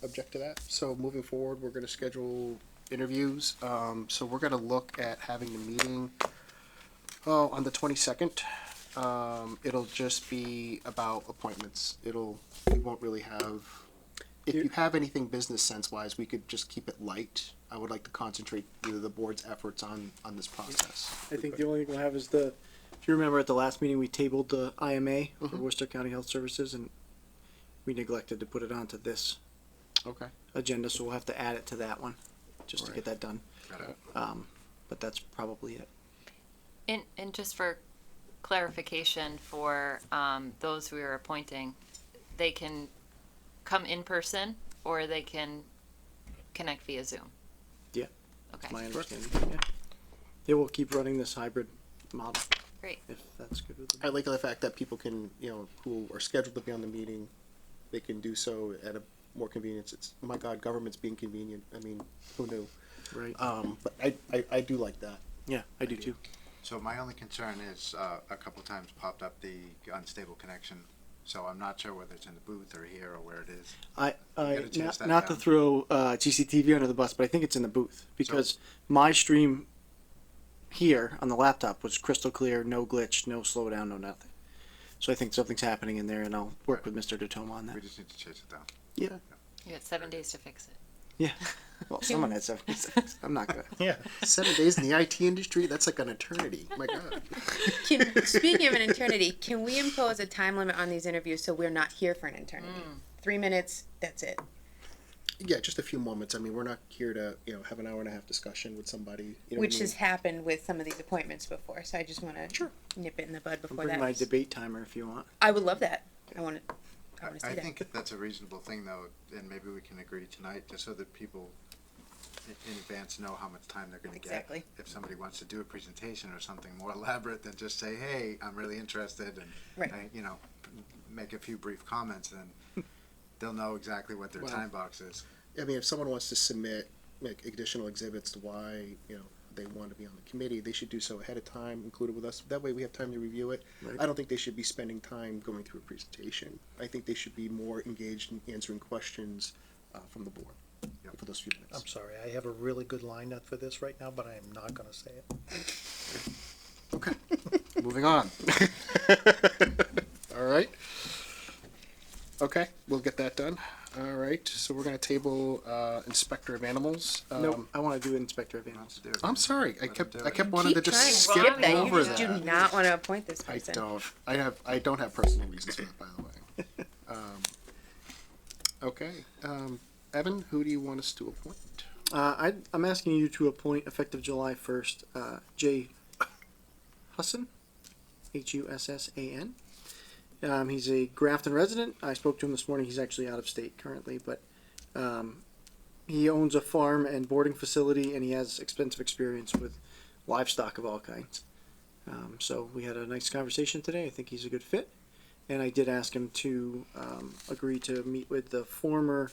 object to that? So moving forward, we're going to schedule interviews. So we're going to look at having the meeting on the 22nd. It'll just be about appointments. We won't really have. If you have anything business sense wise, we could just keep it light. I would like to concentrate the board's efforts on this process. I think the only thing we'll have is if you remember at the last meeting, we tabled the IMA for Worcester County Health Services, and we neglected to put it onto this Okay. agenda, so we'll have to add it to that one, just to Right. get that done. Got it. But that's probably it. And just for clarification for those we are appointing, they can come in person or they can connect via Zoom. Yeah. Okay. My understanding, yeah. Yeah, we'll keep running this hybrid model, Great. if that's good with them. I like the fact that people can, who are scheduled to be on the meeting, they can do so at a more convenience. It's, oh my God, government's being convenient. I mean, who knew? Right. But I do like that. Yeah, I do too. So my only concern is, a couple times popped up the unstable connection, so I'm not sure whether it's in the booth or here or where it is. gotta chase that Not to down. throw GCTV under the bus, but I think it's in the booth, because my stream here on the laptop was crystal clear, no glitch, no slowdown, no nothing. So I think something's happening in there, and I'll work with Mr. DeToma on that. We just need to chase it down. Yeah. You got 7 days to fix it. Yeah. Well, someone had 76. I'm not gonna. Yeah. 7 days in the IT industry, that's like an eternity. My God. Speaking of an eternity, can we impose a time limit on these interviews so we're not here for an eternity? 3 minutes, that's it. Yeah, just a few moments. I mean, we're not here to, have an hour and a half discussion with somebody. You know what Which I mean? has happened with some of these appointments before, so I just want to nip it in the bud I'll before bring that. my debate timer if you want. I would love that. I want to see I that. think that's a reasonable thing though, and maybe we can agree tonight, just so that people in advance know how much time they're gonna get. Exactly. If somebody wants to do a presentation or something more elaborate than just say, hey, I'm really interested, and, Right. make a few brief comments, then they'll know exactly what their Well, time box is. I mean, if someone wants to submit like additional exhibits to why, they want to be on the committee, they should do so ahead of time, include it with us. That way we have time to review it. Right. I don't think they should be spending time going through a presentation. I think they should be more engaged in answering questions from the board Yep. for those few minutes. I'm sorry, I have a really good lineup for this right now, but I am not gonna say it. Okay, moving on. All right. Okay, we'll get that done. All right, so we're gonna table Inspector of Animals. Nope, I want to do Inspector of Let's Animals. do it. I'm sorry, I Let them do kept it. wanting to Keep just trying to skip skip that. You over just that. do not want to appoint this I person. don't. I don't have personal reasons for that, by the way. Okay, Evan, who do you want us to appoint? I'm asking you to appoint effective July 1st, Jay Husson, Hussan. He's a Grafton resident. I spoke to him this morning. He's actually out of state currently, but he owns a farm and boarding facility, and he has extensive experience with livestock of all kinds. So we had a nice conversation today. I think he's a good fit. And I did ask him to agree to meet with the former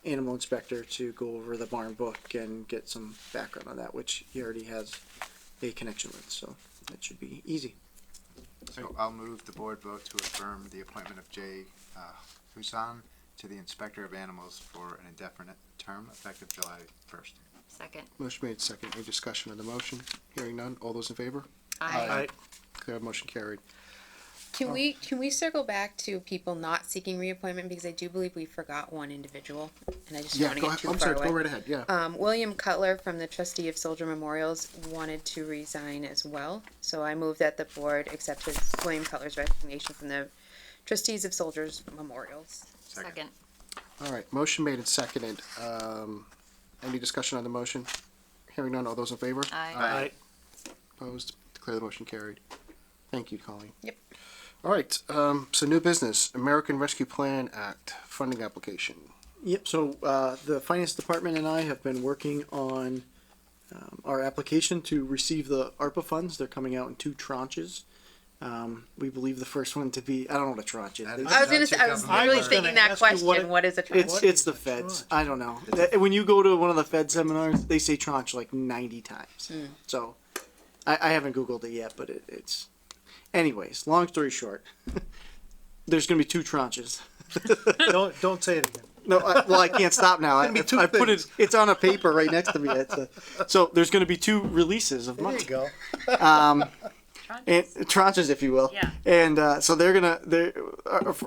animal inspector to go over the barn book and get some background on that, which he already has a connection with. So that should be easy. So I'll move the board vote to affirm the appointment of Jay Husan to the Inspector of Animals for an indefinite term effective July 1st. Second. Motion made second. Any discussion on the motion? Hearing none. All those in favor? Aye. Clear, motion carried. Can we circle back to people not seeking reappointment, because I do believe we forgot one individual, and I just don't Yeah, want to go get ahead. too I'm far sorry, away. go right ahead, yeah. William Cutler from the Trustee of Soldier Memorials wanted to resign as well, so I move that the board accept William Cutler's resignation from the Trustees of Soldiers Memorials. Second. All right, motion made and seconded. Any discussion on the motion? Hearing none. All those in favor? Aye. Opposed? Declare the motion carried. Thank you, Colleen. Yep. All right, so new business, American Rescue Plan Act funding application. Yep, so the finance department and I have been working on our application to receive the ARPA funds. They're coming out in 2 tranches. We believe the first one to be, I don't know what a tranche is. That I was gonna say, I was literally was thinking gonna that ask you what question, what is a tranche? It's the feds. I don't know. When you go to one of the Fed seminars, they say tranche like 90 times. So I haven't Googled it yet, but it's. Anyways, long story short, there's going to be 2 tranches. Don't say it again. No, well, I can't stop now. I put it. It's on a paper right next to me. So there's going to be 2 releases of There money. you go. And tranches, if you will. Yeah. And so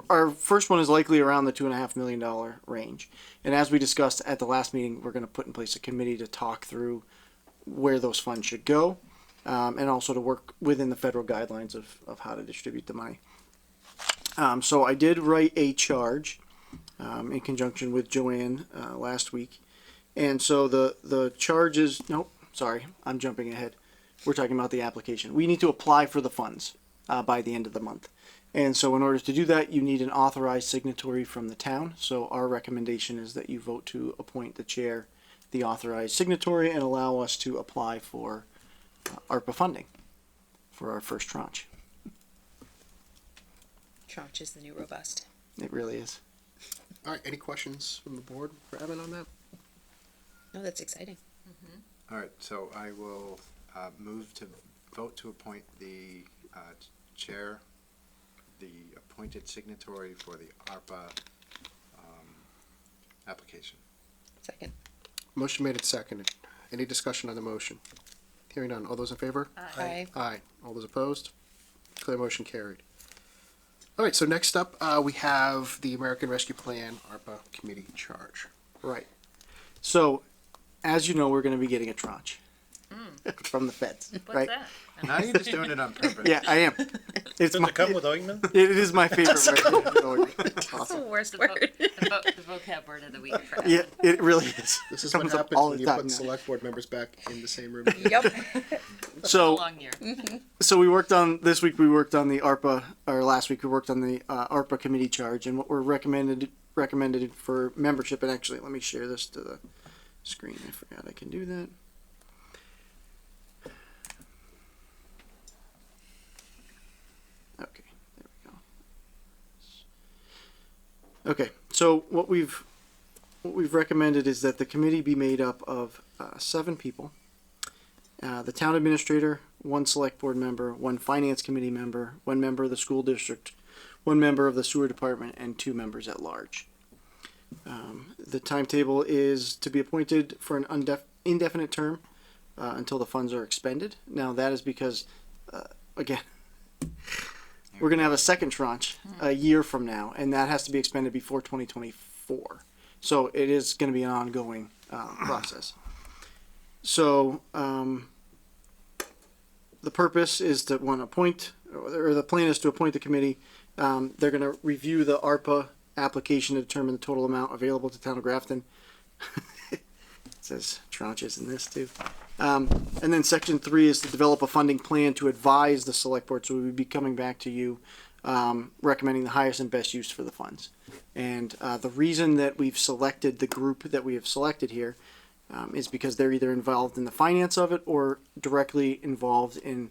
our first one is likely around the $2.5 million range. And as we discussed at the last meeting, we're going to put in place a committee to talk through where those funds should go, and also to work within the federal guidelines of how to distribute the money. So I did write a charge in conjunction with Joanne last week. And so the charges, nope, sorry, I'm jumping ahead. We're talking about the application. We need to apply for the funds by the end of the month. And so in order to do that, you need an authorized signatory from the town. So our recommendation is that you vote to appoint the chair, the authorized signatory, and allow us to apply for ARPA funding for our first tranche. Tranche is the new robust. It really is. All right, any questions from the board for Evan on that? No, that's exciting. All right, so I will move to vote to appoint the chair, the appointed signatory for the ARPA application. Second. Motion made and seconded. Any discussion on the motion? Hearing none. All those in favor? Aye. Aye. All those opposed? Clear, motion carried. All right, so next up, we have the American Rescue Plan ARPA Committee charge. Right. So, as you know, we're going to be getting a tranche from the feds, right? that? Now you're just doing it on purpose. Yeah, I am. It's Does my, it come with ointment? it is my favorite. Right? That's Awesome. the worst The word. vocab word of the week for Yeah, it really is. This is Comes what up happens all when the you time put now. select board members back in the same room. Yep. So, long year. so we worked on this week. We worked on the ARPA, or last week we worked on the ARPA committee charge, and what we're recommended for membership. And actually, let me share this to the screen. I forgot I can do that. Okay, there we go. Okay, so what we've recommended is that the committee be made up of 7 people. The town administrator, 1 select board member, 1 finance committee member, 1 member of the school district, 1 member of the sewer department, and 2 members at large. The timetable is to be appointed for an indefinite term until the funds are expended. Now that is because, again, we're going to have a second tranche a year from now, and that has to be expended before 2024. So it is going to be an ongoing process. So the purpose is to appoint, or the plan is to appoint the committee. They're going to review the ARPA application to determine the total amount available to town of Grafton. It says tranches in this too. And then section 3 is to develop a funding plan to advise the select board. So we would be coming back to you, recommending the highest and best use for the funds. And the reason that we've selected the group that we have selected here is because they're either involved in the finance of it or directly involved in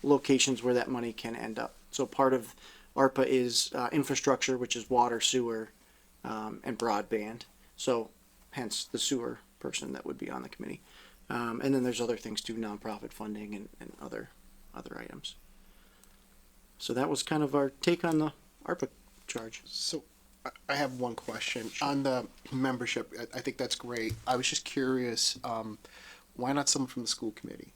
locations where that money can end up. So part of ARPA is infrastructure, which is water, sewer, and broadband. So hence the sewer person that would be on the committee. And then there's other things too, nonprofit funding and other items. So that was kind of our take on the ARPA charge. So I have one question on the membership. I think that's great. I was just curious, why not someone from the school committee?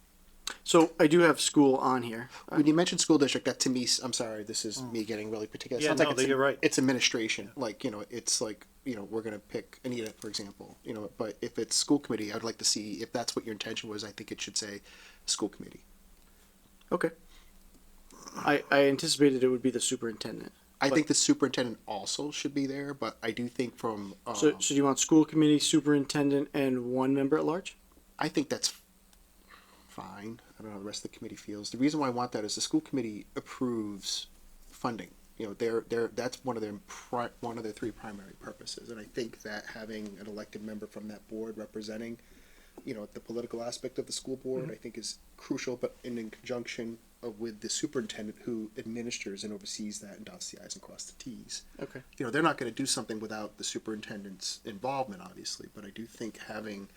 So I do have school on here. When you mentioned school district, that to me, I'm sorry, this is me getting really particular. It Yeah, sounds no, like it's you're right. It's administration, like, it's like, we're gonna pick Anita, for example, but if it's school committee, I'd like to see, if that's what your intention was, I think it should say school committee. Okay. I anticipated it would be the superintendent. I But- think the superintendent also should be there, but I do think from, So do you want school committee, superintendent, and one member at large? I think that's fine. I don't know how the rest of the committee feels. The reason why I want that is the school committee approves funding. That's one of their three primary purposes. And I think that having an elected member from that board representing, the political aspect of the school board, I think is crucial, but in conjunction with the superintendent who administers and oversees that and dots the i's and crosses the t's. Okay. They're not going to do something without the superintendent's involvement, obviously, but I do think having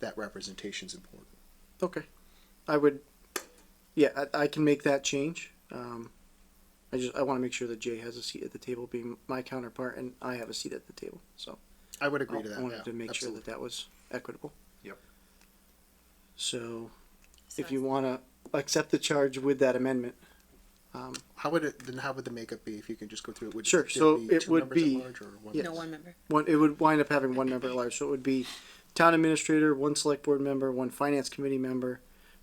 that representation is important. Okay. I can make that change. I want to make sure that Jay has a seat at the table, being my counterpart, and I have a seat at the table. So I would agree to that. I wanted yeah, to make sure absolutely. that was equitable. Yep. So if you want to accept the charge with that amendment, How would the makeup be if you can just go through it? Would Sure, there so be it two would members at be- large or one? Yes. No, one member. it would wind up having one member at large. So it would be town administrator, one select board member, one finance committee member,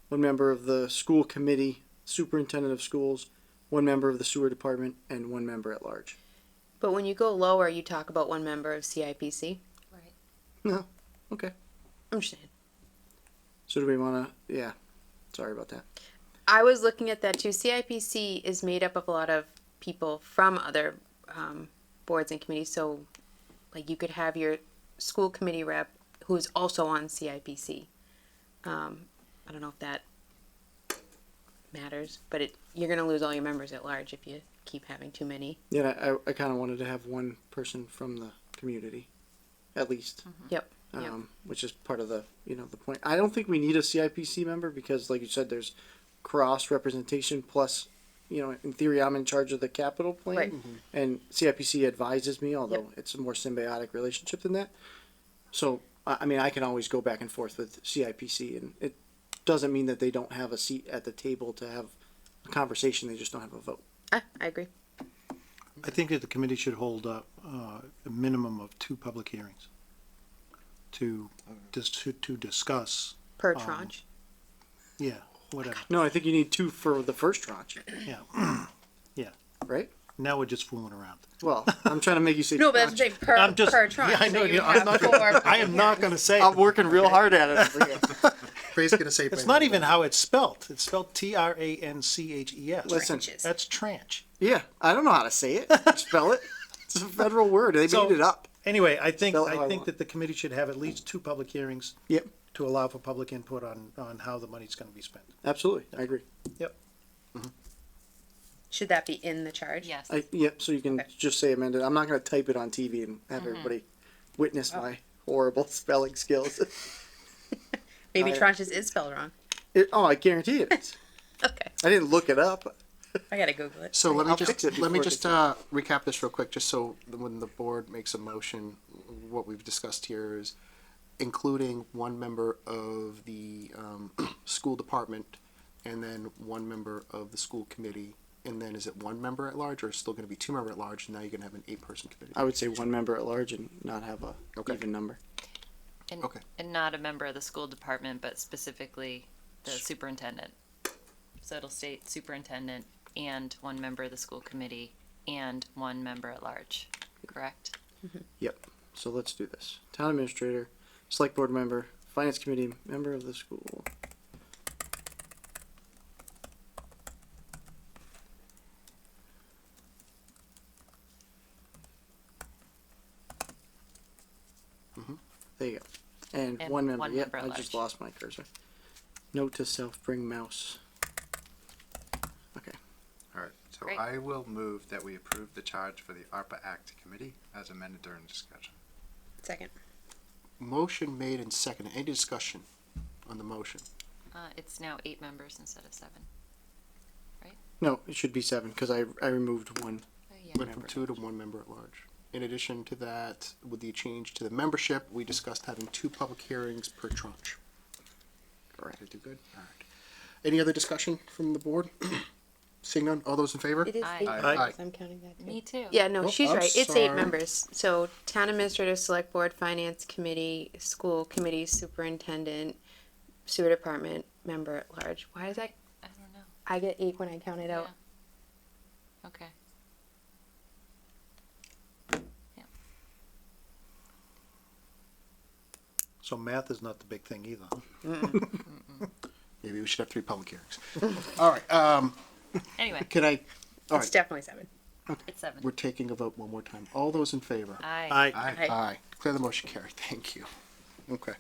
one member of the school committee, superintendent of schools, one member of the sewer department, and one member at large. But when you go lower, you talk about one member of CIPC. No, okay. I'm just saying. So do we want to? Yeah. Sorry about that. I was looking at that too. CIPC is made up of a lot of people from other boards and committees. So, like, you could have your school committee rep who is also on CIPC. I don't know if that matters, but you're going to lose all your members at large if you keep having too many. Yeah, I kind of wanted to have one person from the community, at least. Yep. Yep. Which is part of the the point. I don't think we need a CIPC member because, like you said, there's cross representation. Plus, in theory, I'm in charge of the capital plan, Right. and CIPC advises me. Although it's a more symbiotic relationship than that. So, I mean, I can always go back and forth with CIPC, and it doesn't mean that they don't have a seat at the table to have a conversation. They just don't have a vote. I agree. I think that the committee should hold up a minimum of 2 public hearings to discuss. Per tranche. Yeah, whatever. No, I think you need 2 for the first tranche, Yeah. Yeah. right? Now we're just fooling around. Well, I'm trying to make you say. No, but that's what I'm saying. Per, I'm just- per tranche. yeah, I know, So you you know, I'm have not 4 I am not going to say. I'm working real hard at it over here. Ray's gonna say. It's not even how it's spelled. It's spelled TRANCHES. Listen, Tranches. That's tranche. yeah, I don't know how to say it. Spell it. It's a federal word. They So- made it up. Anyway, I think Spell it how I I think want. that the committee should have at least 2 public hearings Yep, to allow for public input on how the money's going to be spent. absolutely. I agree. Should that be in the charge? Yes. Yep. So you can Okay. just say amended. I'm not going to type it on TV and have everybody witness my horrible spelling skills. Maybe I- tranches is spelled wrong. I guarantee it is. Okay. I didn't look it up. I gotta Google it. So let me I'll fix just it let me before it just gets recap this real quick, just so when the board makes a motion, what we've discussed here is including one member of the school department, and then one member of the school committee, and then is it one member at large, or is it still going to be 2 member at large? And now you're going to have an 8-person committee. I would say one member at large and not have a Okay. even number. And, Okay. and not a member of the school department, but specifically the superintendent. So it'll state superintendent and one member of the school committee and one member at large, correct? Yep. So let's do this. Town administrator, select board member, finance committee member of the school. There you go. And And one member. one Yep, member at I just large. lost my cursor. Note to self: bring mouse. So Great. I will move that we approve the charge for the ARPA Act Committee as amended during discussion. Second. Motion made and seconded. Any discussion on the motion? It's now 8 members instead of 7. No, it should be 7, because I removed one. Oh, yeah. Went from 2 to 1 member at large. In addition to that, with the change to the membership, we discussed having 2 public hearings per tranche. Correct. Did I do good? All right. Any other discussion from the board? Seeing none, all those in favor? It is Aye. 8 Aye. members. I'm counting that too. Me too. Yeah, no, Oh, she's I'm right. It's 8 sorry. members. So town administrator, select board, finance committee, school committee, superintendent, sewer department, member at large. Why is that? I don't know. I get 8 when I count it out. Okay. So math is not the big thing either. Maybe we should have 3 public hearings. All right, Anyway, can I, all It's right, definitely 7. it's 7. we're taking a vote one more time. All those in favor? Aye. Aye. Aye. Aye. Declare the motion carried. Thank you. Okay.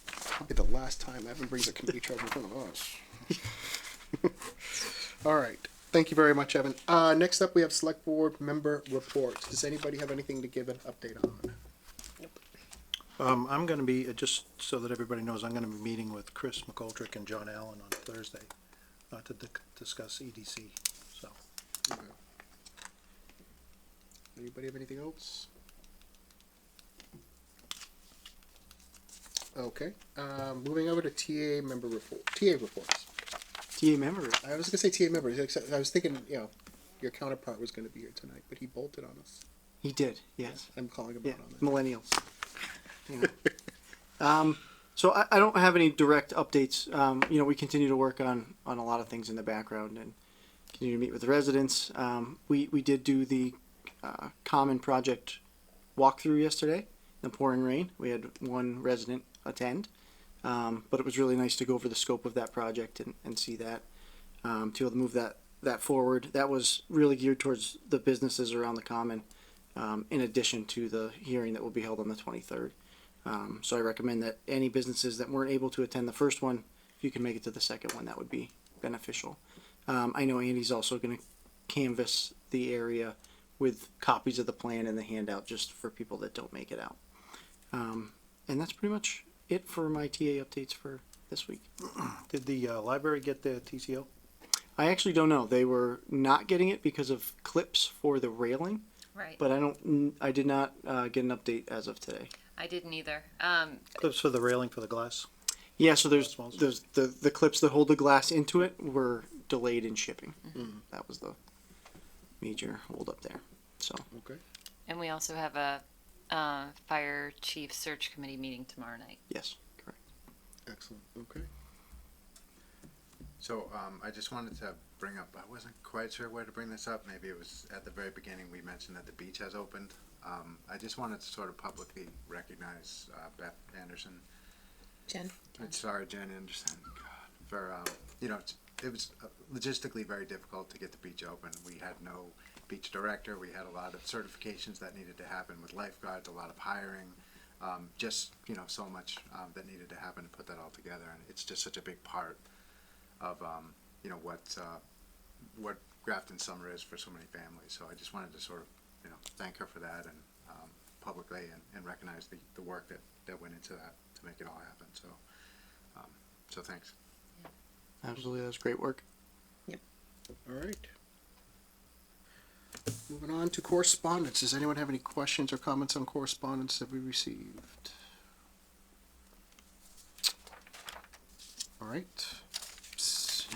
Probably the last time Evan brings a committee charge in front of us. All right. Thank you very much, Evan. Next up, we have select board member reports. Does anybody have anything to give an update on? I'm gonna be, just so that everybody knows, I'm gonna be meeting with Chris McGoldrick and John Allen on Thursday, to discuss EDC, so. Okay. Anybody have anything else? Okay, moving over to TA member report, TA reports. TA member. I was gonna say TA members, except I was thinking, you know, your counterpart was gonna be here tonight, but he bolted on us. He did, yes. I'm calling him Yeah, out on that. millennials. Yeah. So I don't have any direct updates. You know, we continue to work on a lot of things in the background and continue to meet with the residents. We did do the common project walkthrough yesterday in the pouring rain. We had one resident attend, but it was really nice to go over the scope of that project and see that, to be able to move that forward. That was really geared towards the businesses around the common, in addition to the hearing that will be held on the 23rd. So I recommend that any businesses that weren't able to attend the first one, if you can make it to the second one, that would be beneficial. I know Andy's also going to canvass the area with copies of the plan and the handout just for people that don't make it out. And that's pretty much it for my TA updates for this week. Did the library get the TCO? I actually don't know. They were not getting it because of clips for the railing, Right. but I did not get an update as of today. I didn't either. Clips for the railing for the glass? Yeah, so there's Smalls. the clips that hold the glass into it were delayed in shipping. That was the major holdup there. So Okay. And we also have a fire chief search committee meeting tomorrow night. yes, correct. Excellent. Okay. So, I just wanted to bring up, I wasn't quite sure where to bring this up. Maybe it was at the very beginning, we mentioned that the beach has opened. I just wanted to sort of publicly recognize, Beth Anderson. Jen. Sorry, Jen Anderson, God, for, you know, it was logistically very difficult to get the beach open. We had no beach director. We had a lot of certifications that needed to happen with lifeguards, a lot of hiring, just, you know, so much, that needed to happen to put that all together. And it's just such a big part of, you know, what Grafton Summer is for so many families. So I just wanted to sort of, you know, thank her for that and, publicly and recognize the work that went into that to make it all happen. So, so thanks. Absolutely, that was great work. All right. Moving on to correspondence. Does anyone have any questions or comments on correspondence that we received? All right.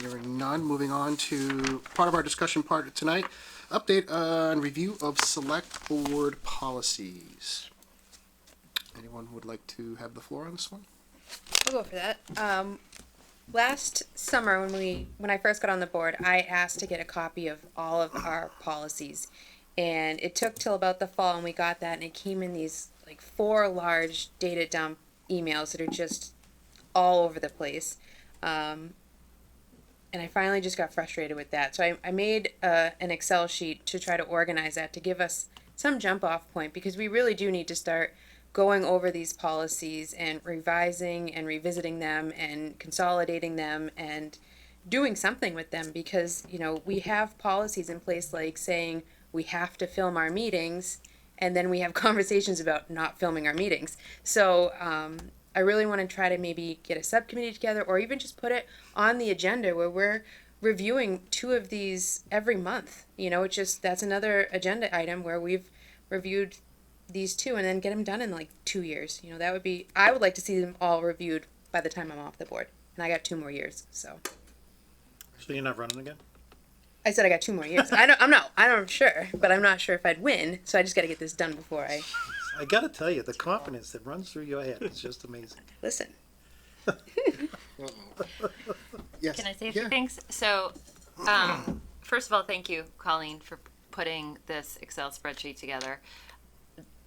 Hearing none, moving on to part of our discussion part tonight. Update on review of select board policies. Anyone would like to have the floor on this one? I'll go for that. Last summer when I first got on the board, I asked to get a copy of all of our policies, and it took till about the fall, and we got that, and it came in these like 4 large data dump emails that are just all over the place. And I finally just got frustrated with that. So I made an Excel sheet to try to organize that to give us some jump off point, because we really do need to start going over these policies and revising and revisiting them and consolidating them and doing something with them, because, you know, we have policies in place like saying we have to film our meetings, and then we have conversations about not filming our meetings. So I really want to try to maybe get a subcommittee together, or even just put it on the agenda where we're reviewing 2 of these every month. You know, it's just, that's another agenda item where we've reviewed these 2 and then get them done in like 2 years. You know, that would be, I would like to see them all reviewed by the time I'm off the board. And I got 2 more years, so. So you're not running again? I said I got 2 more years. I'm sure, but I'm not sure if I'd win, so I just gotta get this done before I I gotta tell you, the confidence that runs through your head is just amazing. listen. Yes. Can I say a Yeah. few things? So, first of all, thank you, Colleen, for putting this Excel spreadsheet together.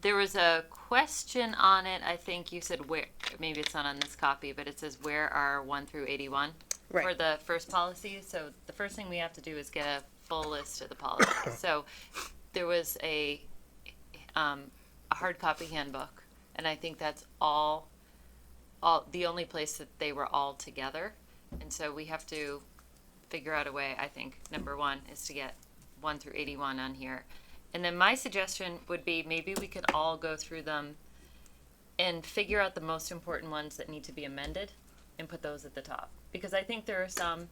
There was a question on it. I think you said where, maybe it's not on this copy, but it says where are 1 through 81 for Right. the first policy. So the first thing we have to do is get a full list of the policies. So there was a hard copy handbook, and I think that's all the only place that they were all together. And so we have to figure out a way. I think number 1 is to get 1 through 81 on here. And then my suggestion would be maybe we could all go through them and figure out the most important ones that need to be amended and put those at the top. Because I think there are some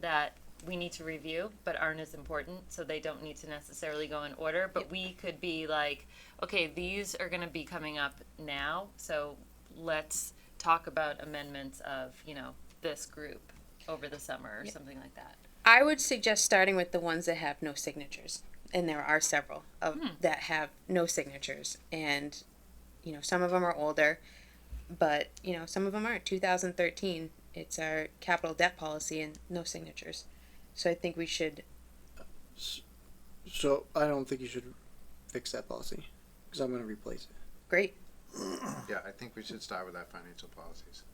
that we need to review but aren't as important, so they don't need to necessarily go in order. But we could be like, okay, these are going to be coming up now, so let's talk about amendments of, you know, this group over the summer or something like that. I would suggest starting with the ones that have no signatures. And there are several of that have no signatures. And, you know, some of them are older, but, you know, some of them aren't. 2013, it's our capital debt policy and no signatures. So I think we should, So I don't think you should fix that policy, because I'm gonna replace it. great, Yeah, I think we should start with our financial policies.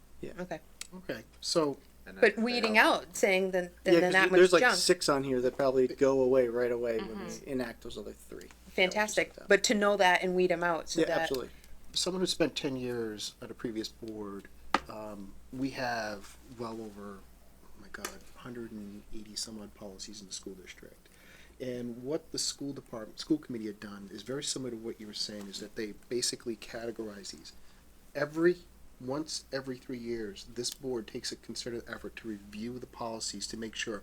okay. Okay. So And then But if they weeding don't- out, saying then Yeah, 'cause that there's much like junk. 6 on here that probably go away right away when we enact those other 3. Fantastic. Yeah, But to know that and weed them out so yeah, that, absolutely. someone who spent 10 years at a previous board, we have well over, oh my God, 180 some odd policies in the school district. And what the school committee had done is very similar to what you were saying, is that they basically categorize these. Once every 3 years, this board takes a concerted effort to review the policies to make sure,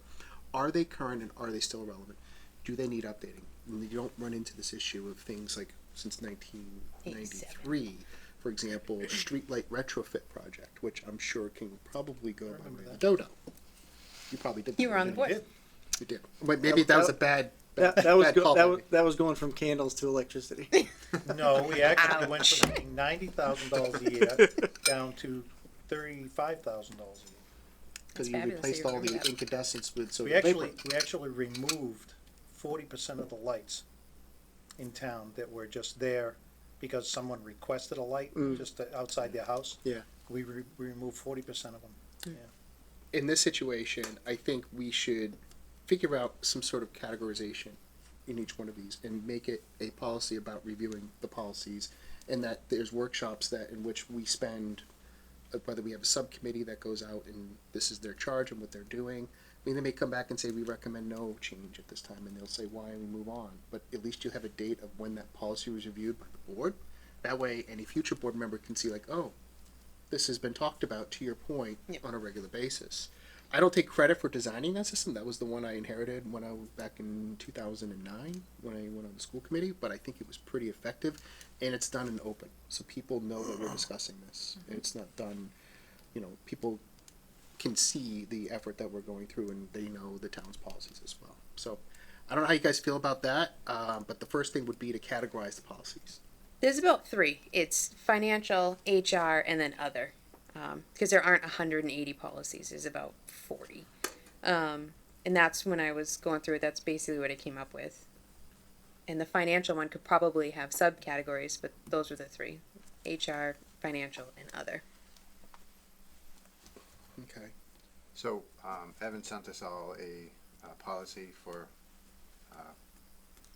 are they current and are they still relevant? Do they need updating? And you don't run into this issue of things like since 1993, for example, a streetlight retrofit project, which I'm sure can probably go by way of the dodo. You probably did. you were on the didn't you? board. You did. But maybe that was a bad. That was bad go, call that by was me. that was going from candles to electricity. No, we actually went from making $90,000 a year down to $35,000 a year. Because you fabulous that replaced you all the remember that. incandescents with We sodium vapor. actually removed 40% of the lights in town that were just there because someone requested a light just outside their house. Yeah. We removed 40% of them. In this situation, I think we should figure out some sort of categorization in each one of these and make it a policy about reviewing the policies, and that there's workshops that in which we spend, whether we have a subcommittee that goes out and this is their charge and what they're doing. I mean, they may come back and say, we recommend no change at this time, and they'll say why, and we move on. But at least you have a date of when that policy was reviewed by the board. That way, any future board member can see like, oh, this has been talked about, to your point, on a regular basis. I don't take credit for designing that system. That was the one I inherited when I was back in 2009 when I went on the school committee, but I think it was pretty effective, and it's done in open, so people know that we're discussing this. It's not done, people can see the effort that we're going through, and they know the town's policies as well. So I don't know how you guys feel about that, but the first thing would be to categorize the policies. There's about 3. It's financial, HR, and then other. Because there aren't 180 policies. There's about 40. And that's when I was going through it. That's basically what I came up with. And the financial one could probably have subcategories, but those were the 3. HR, financial, and other. Okay. So, Evan sent us all a policy for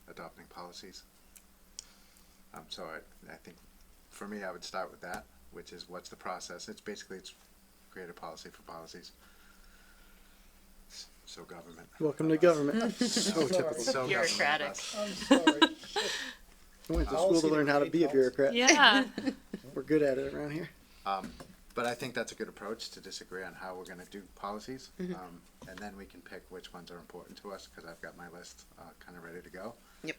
adopting policies. So I think, for me, I would start with that, which is what's the process. It's create a policy for policies. So government. Welcome to government. So typical. So Bureaucratic. government of us. I'm sorry. I went to I'll school see to the learn how to paid be a policy. bureaucrat. Yeah. We're good at it around here. But I think that's a good approach to disagree on how we're going to do policies. And then we can pick which ones are important to us because I've got my list kind of ready to go. Yep.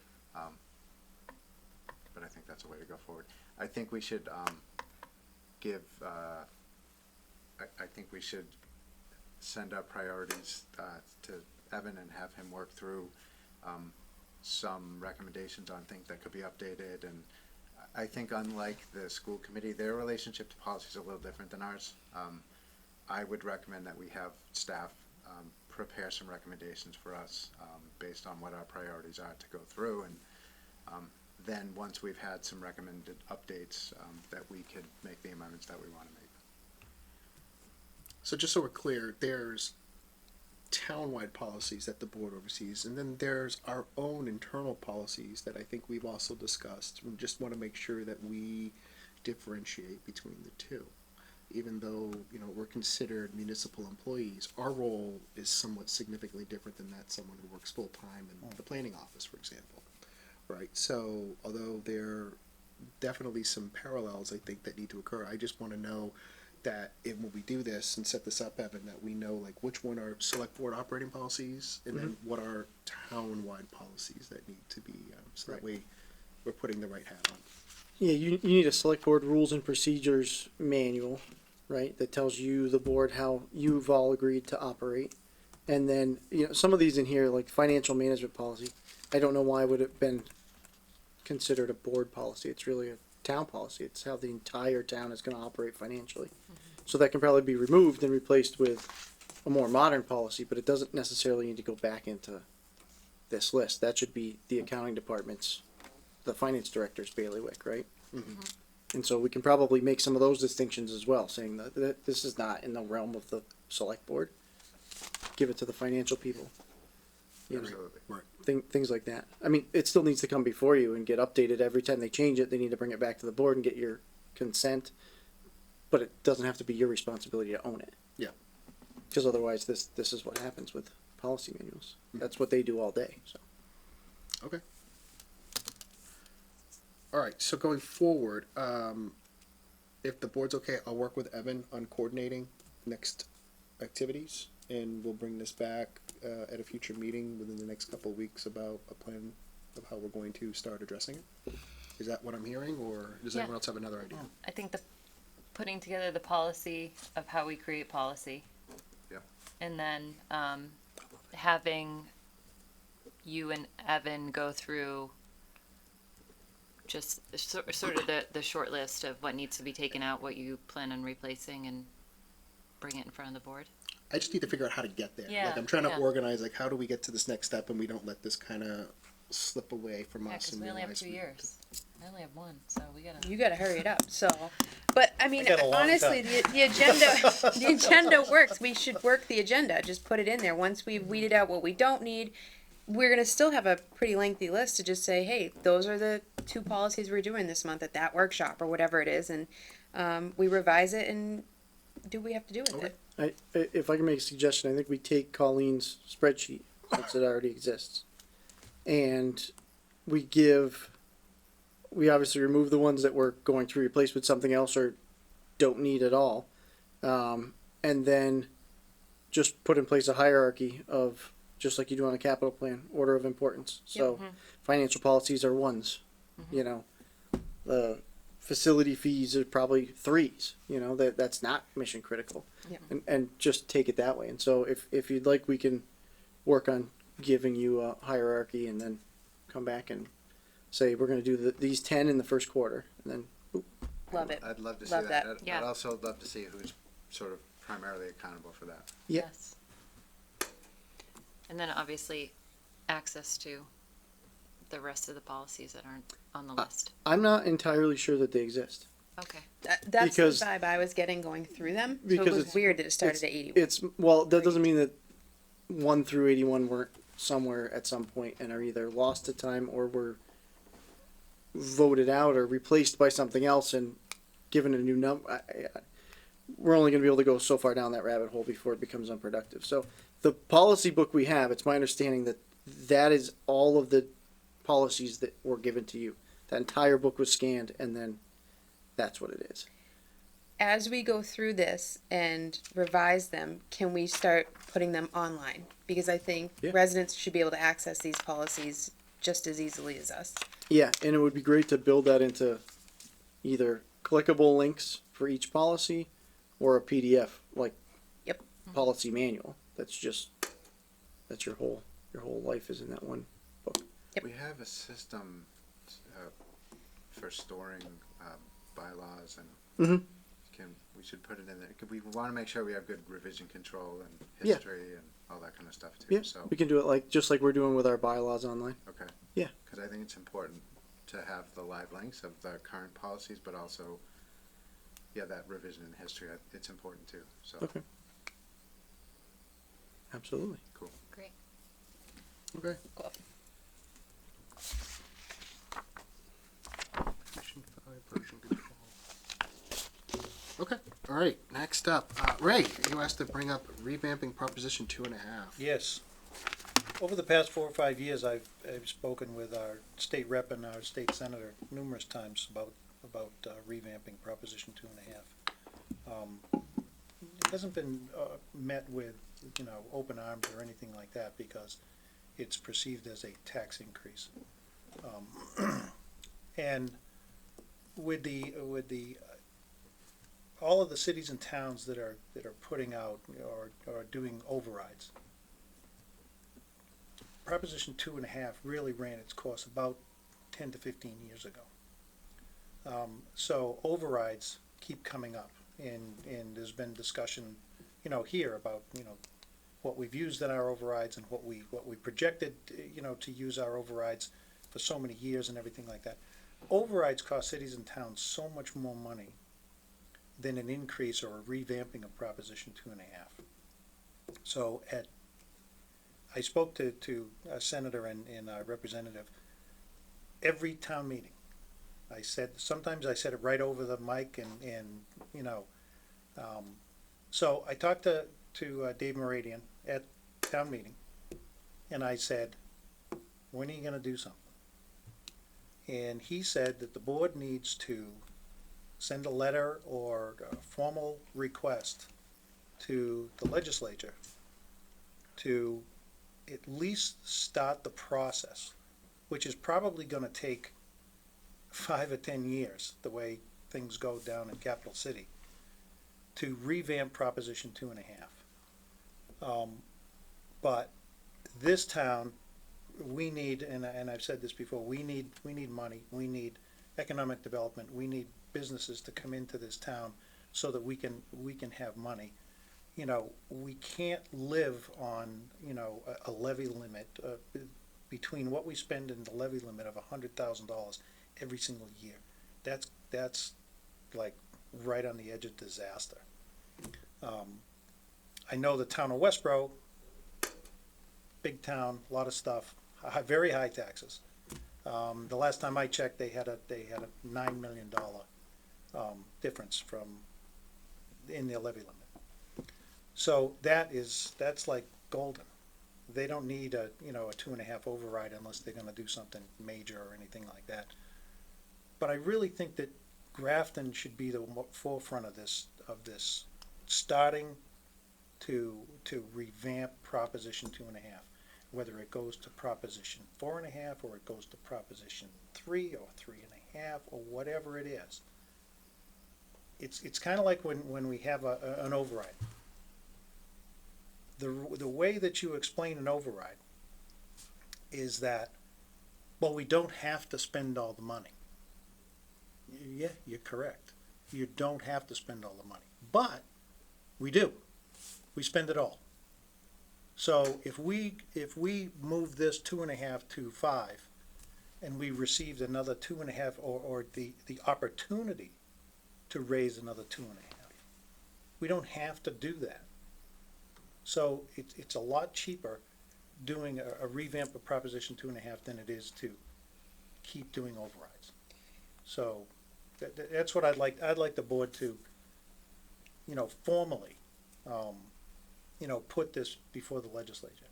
But I think that's a way to go forward. I think we should give, I think we should send our priorities to Evan and have him work through some recommendations on things that could be updated. And I think unlike the school committee, their relationship to policy is a little different than ours. I would recommend that we have staff prepare some recommendations for us based on what our priorities are to go through. And then once we've had some recommended updates, that we could make the amendments that we want to make. So just so we're clear, there's townwide policies that the board oversees, and then there's our own internal policies that I think we've also discussed. We just want to make sure that we differentiate between the two. Even though, you know, we're considered municipal employees, our role is somewhat significantly different than that someone who works full-time in the planning office, for example. Right, so although there are definitely some parallels, I think, that need to occur, I just want to know that when we do this and set this up, Evan, that we know like which one are select board operating policies and then what are town-wide policies that need to be, so that way we're putting the right hat on. Yeah, you need a select board rules and procedures manual, right? That tells you, the board, how you've all agreed to operate. And then, you know, some of these in here, like financial management policy, I don't know why would it have been considered a board policy. It's really a town policy. It's how the entire town is gonna operate financially. So that can probably be removed and replaced with a more modern policy, but it doesn't necessarily need to go back into this list. That should be the accounting department's, the finance director's bailiwick, right? And so we can probably make some of those distinctions as well, saying that this is not in the realm of the select board. Give it to the financial people. You know, Absolutely. things like that. I mean, it still needs to come before you and get updated every time they change it. They need to bring it back to the board and get your consent. But it doesn't have to be your responsibility to own it. Yeah. Because otherwise, this is what happens with policy manuals. That's what they do all day. So. Okay. All right, so going forward, if the board's okay, I'll work with Evan on coordinating next activities, and we'll bring this back at a future meeting within the next couple of weeks about a plan of how we're going to start addressing it. Is that what I'm hearing, or does Yeah. anyone else have another idea? I think putting together the policy of how we create policy. Yeah. And then having you and Evan go through just sort of the short list of what needs to be taken out, what you plan on replacing, and bring it in front of the board. I just need to figure out how to get there. Yeah, Like, I'm trying to yeah. organize, like, how do we get to this next step and we don't let this kind of slip away from Yeah, us because and we only have realize 2 years. I only have one, so we gotta. You gotta hurry it up, so, but I mean, I got a long honestly, time. the agenda, the agenda works, we should work the agenda, just put it in there, once we've weeded out what we don't need, we're gonna still have a pretty lengthy list to just say, hey, those are the 2 policies we're doing this month at that workshop, or whatever it is, and, we revise it and do what we have to do with Okay. it. If I can make a suggestion, I think we take Colleen's spreadsheet, since it already exists, and we obviously remove the ones that we're going to replace with something else or don't need at all, and then just put in place a hierarchy of, just like you do on a capital plan, order of importance. So financial policies are 1s, you know, the facility fees are probably 3s, you know, that's not mission critical. Yep. And just take it that way. And so if you'd like, we can work on giving you a hierarchy and then come back and say, we're gonna do these 10 in the first quarter, and then, boop. Love it. I'd love to see Love that. that. Yeah. I'd also love to see who's sort of primarily accountable for that. Yeah. Yes. And then obviously access to the rest of the policies that aren't on the list. I'm not entirely sure that they exist. Okay. That's the Because- vibe I was getting going through them, so it because was it's- weird that it started at 81. Well, that doesn't mean that 1 through 81 weren't somewhere at some point and are either lost to time or were voted out or replaced by something else and given a new number. We're only going to be able to go so far down that rabbit hole before it becomes unproductive. So the policy book we have, it's my understanding that that is all of the policies that were given to you. That entire book was scanned, and then that's what it is. As we go through this and revise them, can we start putting them online? Because I think Yeah. residents should be able to access these policies just as easily as us. Yeah, and it would be great to build that into either clickable links for each policy or a PDF, like Yep. policy manual. That's your whole life is in that one book. Yep. We have a system for storing bylaws and Mhm. we should put it in there. We want to make sure we have good revision control and Yeah. history and all that kind of stuff too. Yeah, So, we can do it just like we're doing with our bylaws online. okay. Yeah. Because I think it's important to have the live links of the current policies, but also, yeah, that revision in history. It's important too. So, Okay. Absolutely. cool. Great. Okay. Cool. Version 5, version control. Okay. All right. Next up, Ray, you asked to bring up revamping Proposition 2.5. Yes. Over the past 4 or 5 years, I've spoken with our state rep and our state senator numerous times about revamping Proposition 2.5. It hasn't been met with open arms or anything like that because it's perceived as a tax increase. And with the all of the cities and towns that are putting out or doing overrides, Proposition 2.5 really ran its course about 10 to 15 years ago. So overrides keep coming up, and there's been discussion, here about what we've used in our overrides and what we projected, to use our overrides for so many years and everything like that. Overrides cost cities and towns so much more money than an increase or a revamping of Proposition 2.5. So I spoke to a senator and a representative every town meeting. Sometimes I said it right over the mic so I talked to Dave Meridian at town meeting, and I said, when are you gonna do something? And he said that the board needs to send a letter or a formal request to the legislature to at least start the process, which is probably gonna take 5 or 10 years, the way things go down in Capital City, to revamp Proposition 2.5. But this town, we need, and I've said this before, we need money, we need economic development, we need businesses to come into this town so that we can have money. We can't live on, a levy limit between what we spend and the levy limit of $100,000 every single year. That's like right on the edge of disaster. I know the town of Westboro, big town, a lot of stuff, very high taxes. The last time I checked, they had a $9 million difference in their levy limit. So that's like golden. They don't need a 2.5 override unless they're going to do something major or anything like that. But I really think that Grafton should be the forefront of this, starting to revamp Proposition 2.5, whether it goes to Proposition 4.5 or it goes to Proposition 3 or 3.5 or whatever it is. It's kind of like when we have an override. The way that you explain an override is that, well, we don't have to spend all the money. Yeah, you're correct. You don't have to spend all the money, but we do. We spend it all. So if we move this 2.5 to 5, and we received another 2.5, or the opportunity to raise another 2.5, we don't have to do that. So it's a lot cheaper doing a revamp of Proposition 2.5 than it is to keep doing overrides. So that's what I'd like the board to, formally put this before the legislature.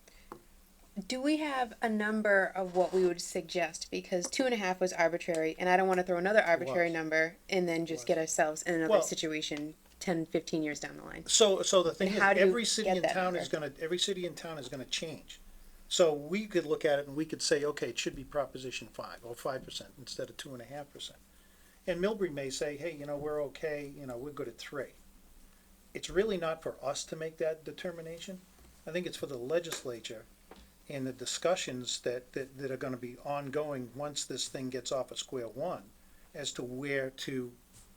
Do we have a number of what we would suggest? Because 2.5 was arbitrary, and I don't want to throw another arbitrary was. number and then just get ourselves in another Well- situation 10, 15 years down the line. So the thing And is, how do you every city get in that town number? every city in town is gonna change. So we could look at it and we could say, okay, it should be Proposition 5 or 5% instead of 2.5%. And Millbury may say, hey, we're okay, we're good at 3. It's really not for us to make that determination. I think it's for the legislature and the discussions that are gonna be ongoing once this thing gets off of square one as to where to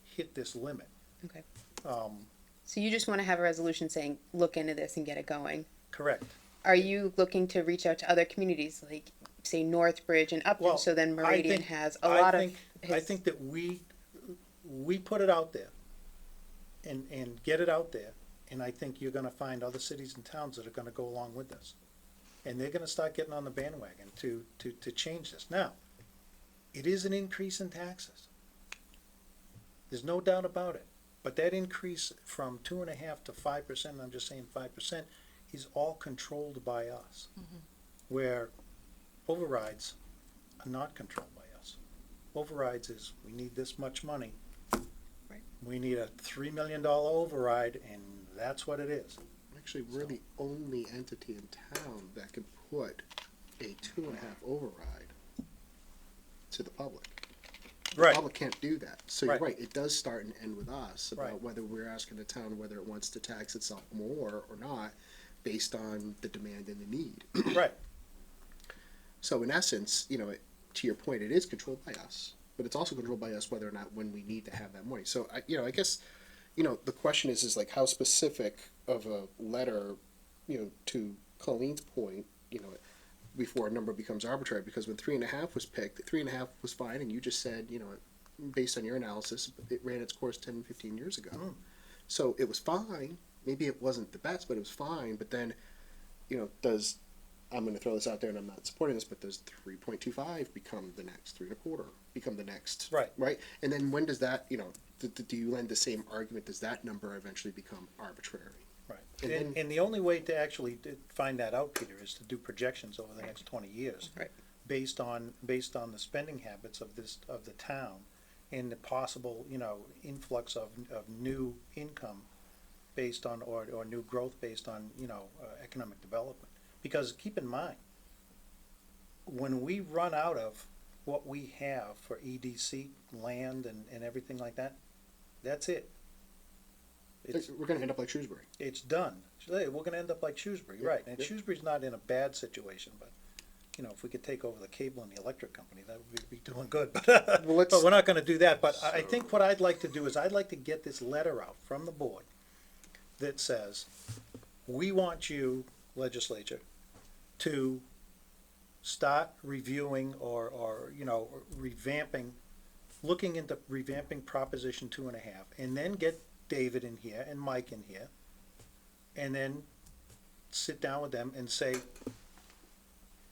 hit this limit. Okay. Um, So you just want to have a resolution saying, look into this and get it going. correct. Are you looking to reach out to other communities, like, say, Northbridge and Upton, Well, so then I Meridian think- has a lot I of think that we put it out there and get it out there, and I think you're gonna find other cities and towns that are gonna go along with this. And they're gonna start getting on the bandwagon to change this. Now, it is an increase in taxes. There's no doubt about it. But that increase from 2.5 to 5%, I'm just saying 5%, is all controlled by us. Where overrides are not controlled by us. Overrides is, we need this much money. Right. We need a $3 million override, and that's what it is. Actually, we're the only entity in town that can put a 2.5 override to the public. The Right. public can't do that. So you're Right. right, it does start and end with us about Right. whether we're asking the town whether it wants to tax itself more or not based on the demand and the need. Right. So in essence, to your point, it is controlled by us, but it's also controlled by us whether or not when we need to have that money. So I guess, the question is like how specific of a letter, to Colleen's point, before a number becomes arbitrary, because when 3.5 was picked, 3.5 was fine, and you just said, based on your analysis, it ran its course 10, 15 years ago. So it was fine. Maybe it wasn't the best, but it was fine. But then, I'm going to throw this out there and I'm not supporting this, but does 3.25 become the next 3.25, become the next, Right. right? And then when does that, do you lend the same argument? Does that number eventually become arbitrary? Right. And And, then- and the only way to actually find that out, Peter, is to do projections over the next 20 years. Right. Based on the spending habits of the town and the possible, influx of new income based on, or new growth based on, economic development. Because keep in mind, when we run out of what we have for EDC, land and everything like that, that's it. We're going to end up like Shrewsbury. It's done. We're gonna end up like Shrewsbury, Yeah, right, and yeah. Shrewsbury's not in a bad situation, but, if we could take over the cable and the electric company, that would be doing good, but, Well, let's- but we're not gonna do that, but I think what I'd like to do is I'd like to get this letter out from the board that says, we want you, legislature, to start reviewing or revamping, looking into revamping Proposition 2.5, and then get David in here and Mike in here, and then sit down with them and say,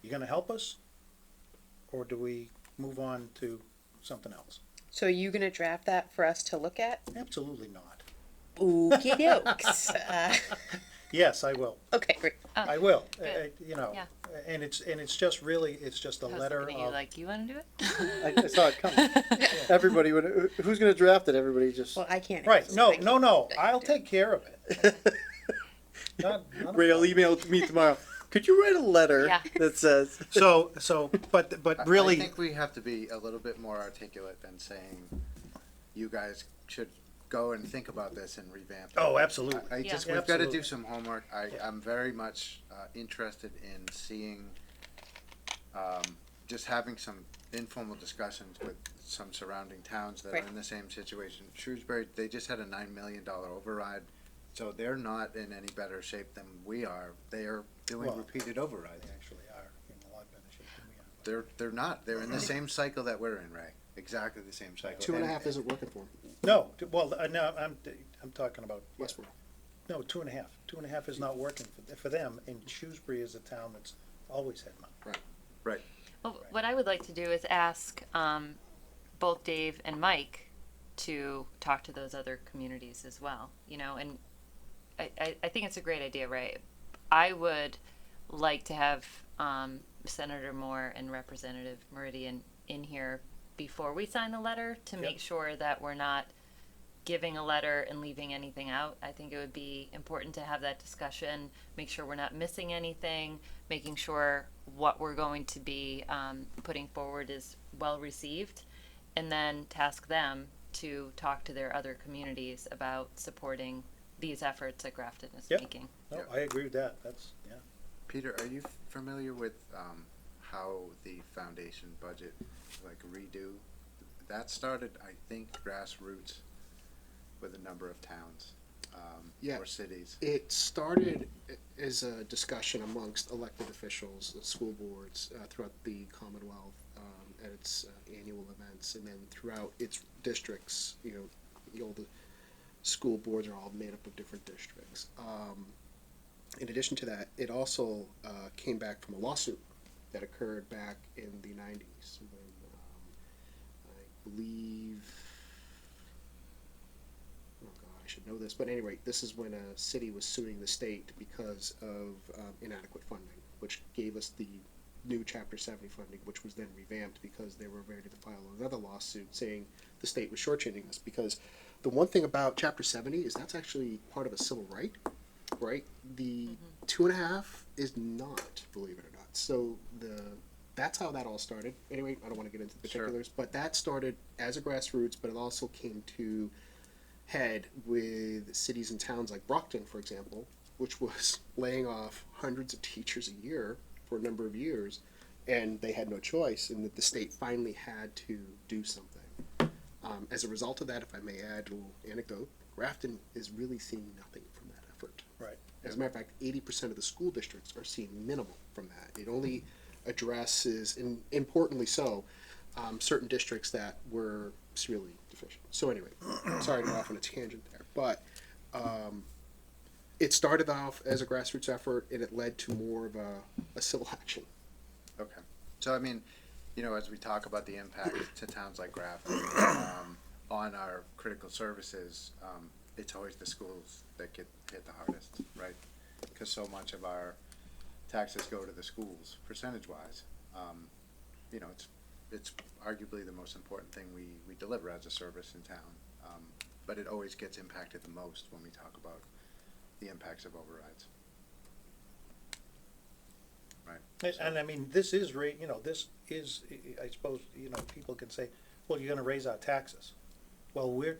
you gonna help us? Or do we move on to something else? So are you going to draft that for us to look at? Absolutely not. Okie dokes. Yes, I will. Okay, great. I will. Good. Yeah. And it's just really, it's just a I was letter looking at you of, like, you want to do it? I saw it coming. Everybody would, who's gonna draft it? Everybody just, Well, I can't. right, answer, no, thank no, you. no, I'll take care of it. Not a Ray will problem. email me tomorrow. Could you write a letter Yeah. that says? But I really, think we have to be a little bit more articulate than saying, you guys should go and think about this and revamp it. oh, absolutely. We've got to Absolutely. do some homework. I'm very much interested in seeing, just having some informal discussions with some surrounding towns that Right. are in the same situation. Shrewsbury, they just had a $9 million override, so they're not in any better shape than we are. They are doing Well, repeated overrides. They actually are in a lot better shape than we are. They're not. They're in the same cycle that we're in, Ray. Exactly the same cycle. 2.5 isn't working for them. No, well, no, I'm talking about, Westboro. no, 2.5. 2.5 is not working for them, and Shrewsbury is a town that's always had money. Right. Well, what I would like to do is ask both Dave and Mike to talk to those other communities as well, and I think it's a great idea, right? I would like to have Senator Moore and Representative Meridian in here before we sign the letter to make sure that we're not giving a letter and leaving anything out. I think it would be important to have that discussion, make sure we're not missing anything, making sure what we're going to be putting forward is well received, and then task them to talk to their other communities about supporting these efforts that Grafton is making. No, I agree with that. That's, yeah. Peter, are you familiar with how the foundation budget, like redo, that started, I think, grassroots with a number of towns or cities? It started as a discussion amongst elected officials, the school boards throughout the Commonwealth at its annual events, and then throughout its districts. All the school boards are all made up of different districts. In addition to that, it also came back from a lawsuit that occurred back in the 90s when I believe, oh God, I should know this, but anyway, this is when a city was suing the state because of inadequate funding, which gave us the new Chapter 70 funding, which was then revamped because they were ready to file another lawsuit saying the state was shortchanging us. Because the one thing about Chapter 70 is that's actually part of a civil right, right? The 2.5 is not, believe it or not. So that's how that all started. Anyway, I don't want to get into the particulars, but that started as a grassroots, but it also came to head with cities and towns like Brockton, for example, which was laying off hundreds of teachers a year for a number of years, and they had no choice, and that the state finally had to do something. As a result of that, if I may add a little anecdote, Grafton is really seeing nothing from that effort. Right. As a matter of fact, 80% of the school districts are seeing minimal from that. It only addresses, and importantly so, certain districts that were severely deficient. So anyway, sorry to go off on a tangent there, but it started off as a grassroots effort, and it led to more of a civil action. Okay. So, I mean, as we talk about the impact to towns like Grafton on our critical services, it's always the schools that get hit the hardest, right? Because so much of our taxes go to the schools, percentage-wise. It's arguably the most important thing we deliver as a service in town, but it always gets impacted the most when we talk about the impacts of overrides. Right. And I mean, this is, this is, I suppose, people can say, well, you're gonna raise our taxes. Well, we're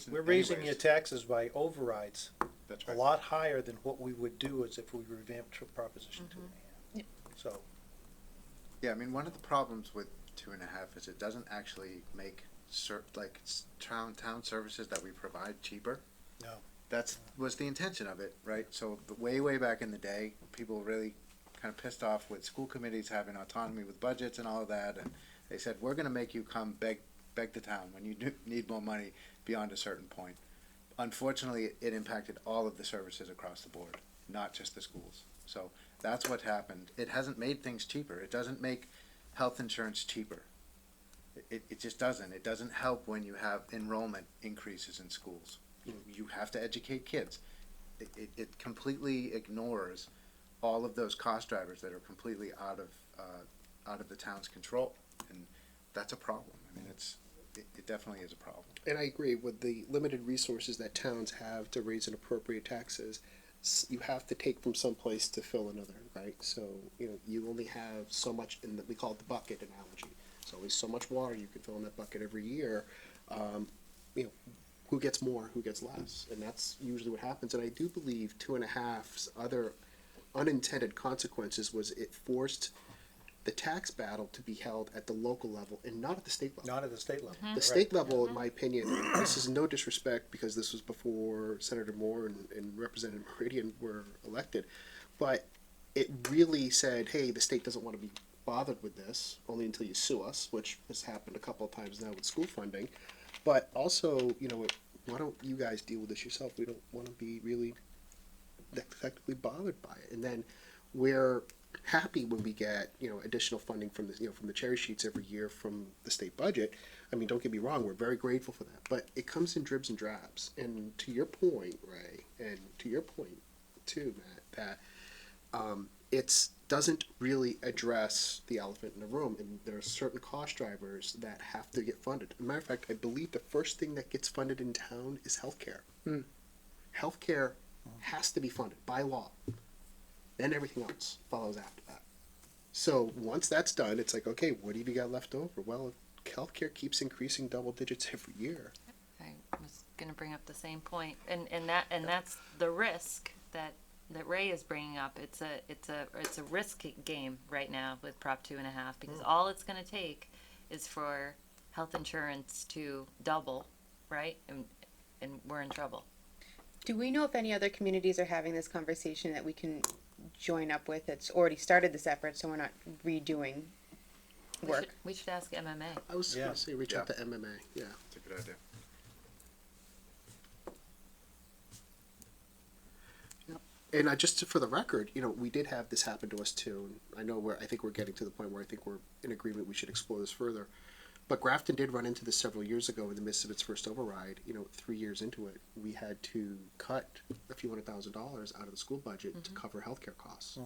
raising your taxes by overrides That's a right. lot higher than what we would do as if we revamped Proposition 2.5. So, Yeah, I mean, one of the problems with 2.5 is it doesn't actually make town services that we provide cheaper. no. That was the intention of it, right? So way back in the day, people really kind of pissed off with school committees having autonomy with budgets and all of that, and they said, we're going to make you come beg the town when you need more money beyond a certain point. Unfortunately, it impacted all of the services across the board, not just the schools. So that's what happened. It hasn't made things cheaper. It doesn't make health insurance cheaper. It just doesn't. It doesn't help when you have enrollment increases in schools. You have to educate kids. It completely ignores all of those cost drivers that are completely out of the town's control, and that's a problem. I mean, it definitely is a problem. And I agree with the limited resources that towns have to raise and appropriate taxes. You have to take from someplace to fill another, right? So, you only have so much we call it the bucket analogy. There's always so much water you can fill in that bucket every year. Who gets more, who gets less? And that's usually what happens. And I do believe 2.5's other unintended consequences was it forced the tax battle to be held at the local level and not at the state level. Not at the state level. The state level, in my opinion, this is no disrespect because this was before Senator Moore and Representative Meridian were elected, but it really said, hey, the state doesn't want to be bothered with this, only until you sue us, which has happened a couple of times now with school funding. But also, why don't you guys deal with this yourself? We don't want to be really effectively bothered by it. And then we're happy when we get, additional funding from the cherry sheets every year from the state budget. I mean, don't get me wrong, we're very grateful for that, but it comes in dribs and drabs. And to your point, Ray, and to your point too, Matt, that it doesn't really address the elephant in the room, and there are certain cost drivers that have to get funded. As a matter of fact, I believe the first thing that gets funded in town is healthcare. Healthcare has to be funded by law. Then everything else follows after that. So once that's done, it's like, okay, what have you got left over? Well, healthcare keeps increasing double digits every year. I was going to bring up the same point, and that's the risk that Ray is bringing up. It's a risk game right now with Prop 2.5, because all it's going to take is for health insurance to double, right? And we're in trouble. Do we know if any other communities are having this conversation that we can join up with? It's already started this effort, so we're not redoing work. We should ask MMA. I was Yeah. going to say reach out to MMA. Yeah. That's a good idea. And just for the record, we did have this happen to us too. And I know I think we're getting to the point where I think we're in agreement we should explore this further. But Grafton did run into this several years ago in the midst of its first override. 3 years into it, we had to cut a few $100,000 out of the school budget to cover healthcare costs.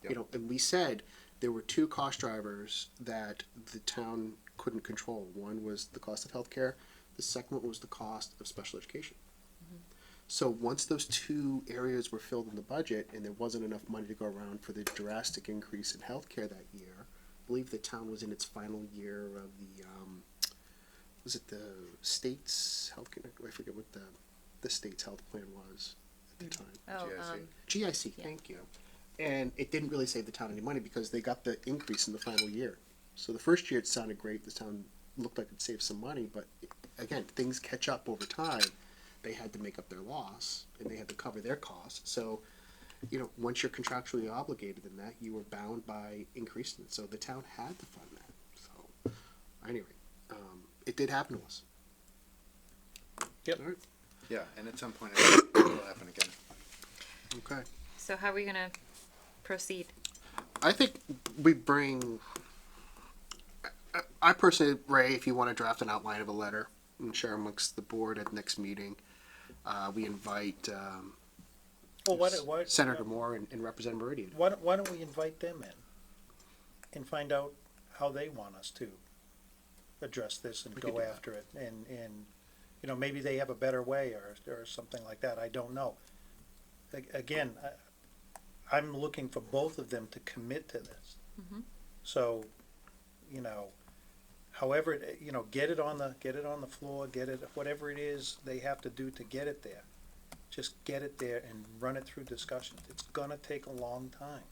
And we said there were two cost drivers that the town couldn't control. One was the cost of healthcare. The second one was the cost of special education. So once those two areas were filled in the budget and there wasn't enough money to go around for the drastic increase in healthcare that year, I believe the town was in its final year of the, was it the state's healthcare? I forget what the state's health plan was at the time. Oh, GIC, thank you. And it didn't really save the town any money because they got the increase in the final year. So the first year it sounded great. The town looked like it saved some money, but again, things catch up over time. They had to make up their loss and they had to cover their costs. So, once you're contractually obligated in that, you were bound by increasing it. So the town had to fund that. So, anyway, it did happen to us. Yep. All right. Yeah, and at some point it will happen again. Okay. so how are we going to proceed? I think we bring. I personally, Ray, if you want to draft an outline of a letter and share amongst the board at the next meeting, we invite Well, why Senator Moore and Representative Meridian. why don't we invite them in and find out how they want us to address this and We could go do that. after it, and maybe they have a better way or something like that. I don't know. Again, I'm looking for both of them to commit to this. So, however, get it on the floor, whatever it is they have to do to get it there. Just get it there and run it through discussions. It's gonna take a long time.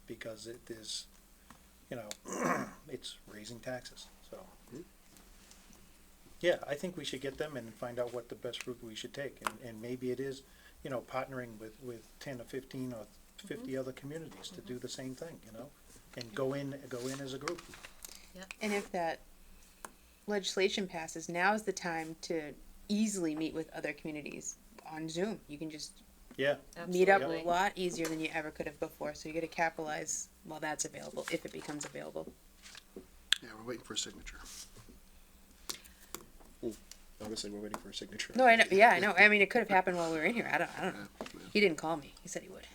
Because it is, it's raising taxes, so. Yeah, I think we should get them in and find out what the best route we should take, and maybe it is, partnering with 10 or 15 or 50 other communities to do the same thing, and go in as a group. And if that legislation passes, now's the time to easily meet with other communities on Zoom. You can just Yeah, meet up Absolutely. a lot easier than you ever could have before. So you got to capitalize while that's available, if it becomes available. Yeah, we're waiting for a signature. Honestly, we're waiting for a signature. No, I know. Yeah, I know. I mean, it could have happened while we were in here. I don't know. He didn't call me. He said he would.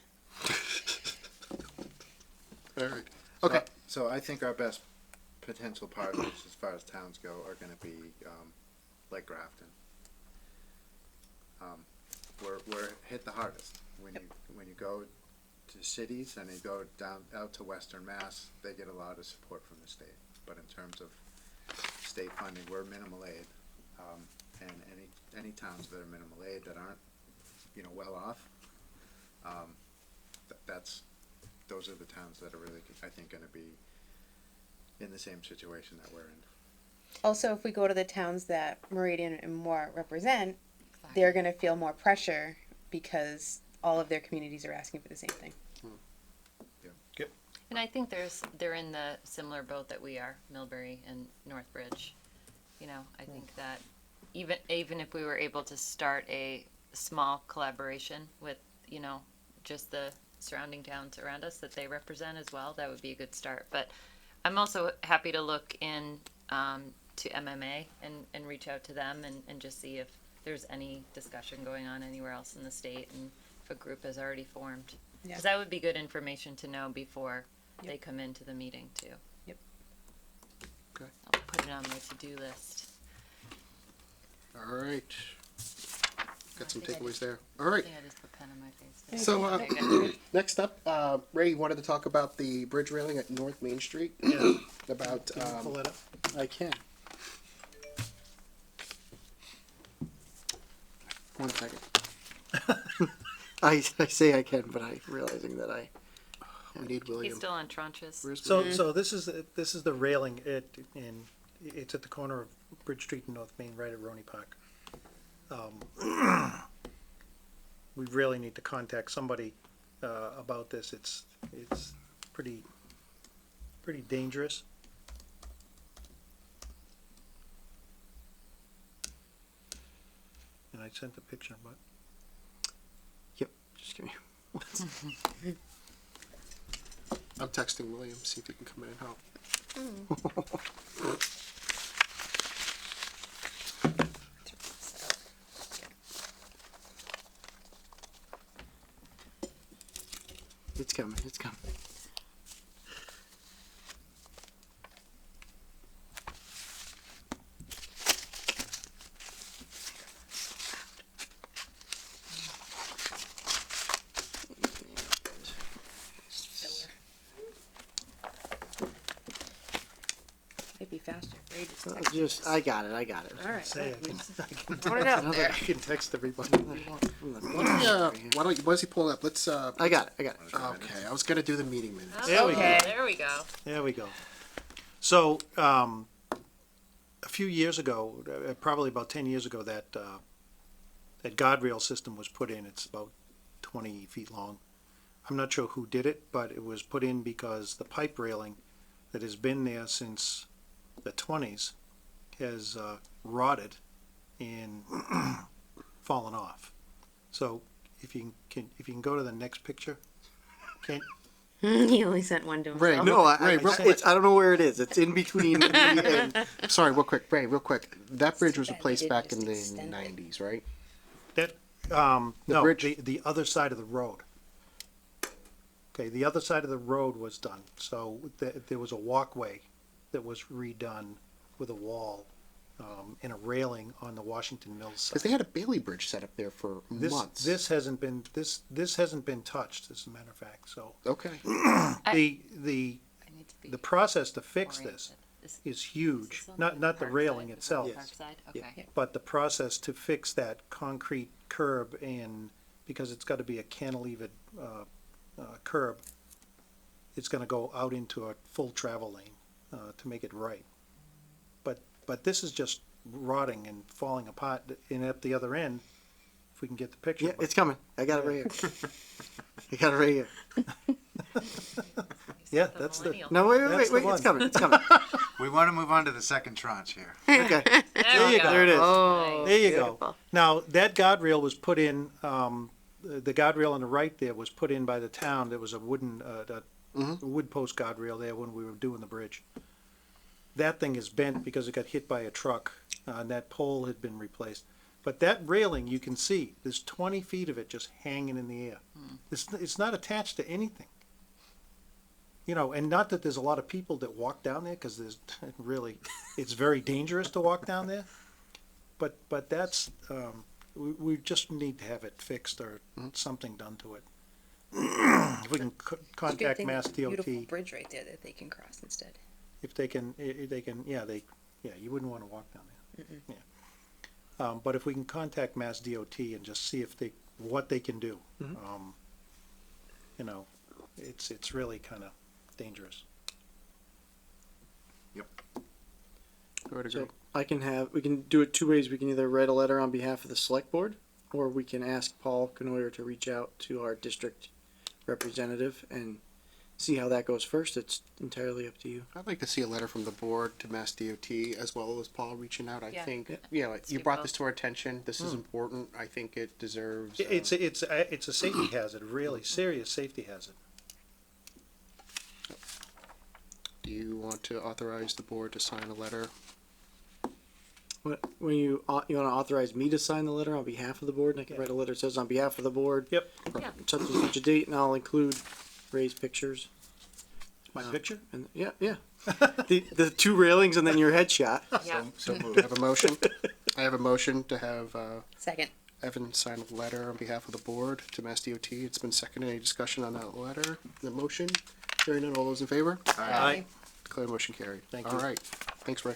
All right. Okay. So I think our best potential partners as far as towns go are gonna be, like Grafton. We're hit the hardest. When you go to cities and you go down out to Western Mass, they get a lot of support from the state. But in terms of state funding, we're minimal aid. And any towns that are minimal aid that aren't, well off, those are the towns that are really, I think, gonna be in the same situation that we're in. Also, if we go to the towns that Meridian and Moore represent, they're going to feel more pressure because all of their communities are asking for the same thing. And I think they're in the similar boat that we are, Millbury and Northbridge. I think that even if we were able to start a small collaboration with, just the surrounding towns around us that they represent as well, that would be a good start. But I'm also happy to look in to MMA and reach out to them and just see if there's any discussion going on anywhere else in the state and if a group has already formed. Yeah. Because that would be good information to know before they come into the meeting too. Yep. Okay. I'll put it on my to-do list. All right. Got some I think I takeaways there. All right. I think I just put pen on my face. So, There you go. next up, Ray, you wanted to talk about the bridge railing at North Main Street? Yeah. About, Can you pull that up? I can. 1 second. I say I can, but I'm realizing that I. We need William. He's still on tranches. Where's So, William? so this is the railing it's at the corner of Bridge Street and North Main, right at Roney Park. We really need to contact somebody, about this. It's pretty dangerous. And I sent a picture, but Yep. Just give me. I'm texting William, see if he can come in and help. It's coming. It's coming. Might be faster. Ray just I'll texted just, us. I got it. I got it. All right. say I can Put it out there. I can text everybody. Why don't you, what is he pulling up? Let's, I got it. I got it. okay, I was gonna do the meeting minutes. There we go. Okay, there we go. There we go. So, a few years ago, probably about 10 years ago, that guardrail system was put in. It's about 20 feet long. I'm not sure who did it, but it was put in because the pipe railing that has been there since the 20s has rotted and fallen off. So, if you can go to the next picture, can He only sent one to himself. Ray, No, Ray, real quick. I don't know where it is. It's in between me and. Sorry, real quick, Ray, real quick. That bridge was too bad we replaced didn't back in just the extend it. '90s, right? that The no, bridge- the other side of the road. Okay, the other side of the road was done. So there was a walkway that was redone with a wall and a railing on the Washington Mills side. Because they had a Bailey Bridge set up there for months. This hasn't been touched, as a matter of fact. So Okay. the I need to be the process to fix this oriented. is huge. Not the railing itself, Park side? Okay. but the process to fix that concrete curb, and because it's got to be a cantilevered curb, it's going to go out into a full travel lane to make it right. But this is just rotting and falling apart. And at the other end, if we can get the picture. Yeah, it's coming. I got it right here. I got it right here. Yeah, that's the. millennial. No, wait, That's the wait. one. It's coming. It's coming. We want to move on to the second tranche here. Okay. There we go. There it is. Oh, There you beautiful. go. Now, that guardrail was put in, the guardrail on the right there was put in by the town. There was a wooden, wood post guardrail there when we were doing the bridge. That thing is bent because it got hit by a truck, and that pole had been replaced. But that railing, you can see, there's 20 feet of it just hanging in the air. It's not attached to anything. You know, and not that there's a lot of people that walk down there, because there's really, it's very dangerous to walk down there. But that's, we just need to have it fixed or something done to it. If we can It's a good contact thing Mass it's a beautiful DOT, bridge right there that they can cross instead. if they can, yeah, you wouldn't want to walk down there. Yeah. But if we can contact Mass DOT and just see if what they can do. You know, it's really kind of dangerous. I would agree. So we can do it two ways. We can either write a letter on behalf of the select board, or we can ask Paul Canoyer to reach out to our district representative and see how that goes first. It's entirely up to you. I'd like to see a letter from the board to Mass DOT as well as Paul reaching out. I Yeah. think, Let's you do brought both. this to our attention. This is important. I think it deserves. It's a safety hazard, really serious safety hazard. Do you want to authorize the board to sign a letter? When you want to authorize me to sign the letter on behalf of the board, and I can write a letter that says on behalf of the board. Yep. Such and such a date, and I'll include raised pictures. My picture? And yeah. The two railings and then your headshot. Yeah. So Do I moved. have a motion? I have a motion to have Second. Evan sign a letter on behalf of the board to Mass DOT. It's been seconded. Any discussion on that letter, the motion? Hearing none, all those in favor? Aye. Declare the motion carried. Thank All you. right. Thanks, Ray.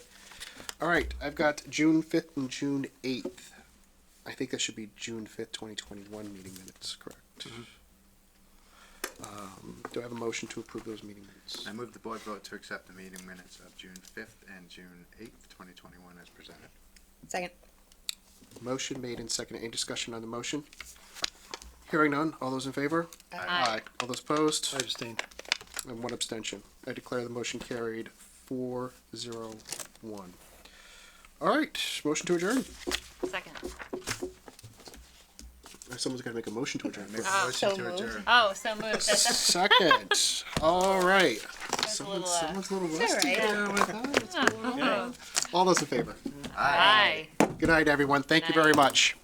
All right, I've got June 5th and June 8th. I think that should be June 5th, 2021 meeting minutes, correct? Do I have a motion to approve those meeting minutes? I move the board vote to accept the meeting minutes of June 5th and June 8th, 2021 as presented. Second. Motion made and seconded. Any discussion on the motion? Hearing none. All those in favor? Aye. All those opposed? I abstain. And one abstention. I declare the motion carried 4-0-1. All right, motion to adjourn. Second. Someone's got to make a motion to adjourn. Make Oh, a motion so to moved. adjourn. Oh, so moved. That's Second. All right. a little, Someone's a little all rusty right. there with that. What's going on? oh. All those in favor? Aye. Good night, everyone. Thank you very much.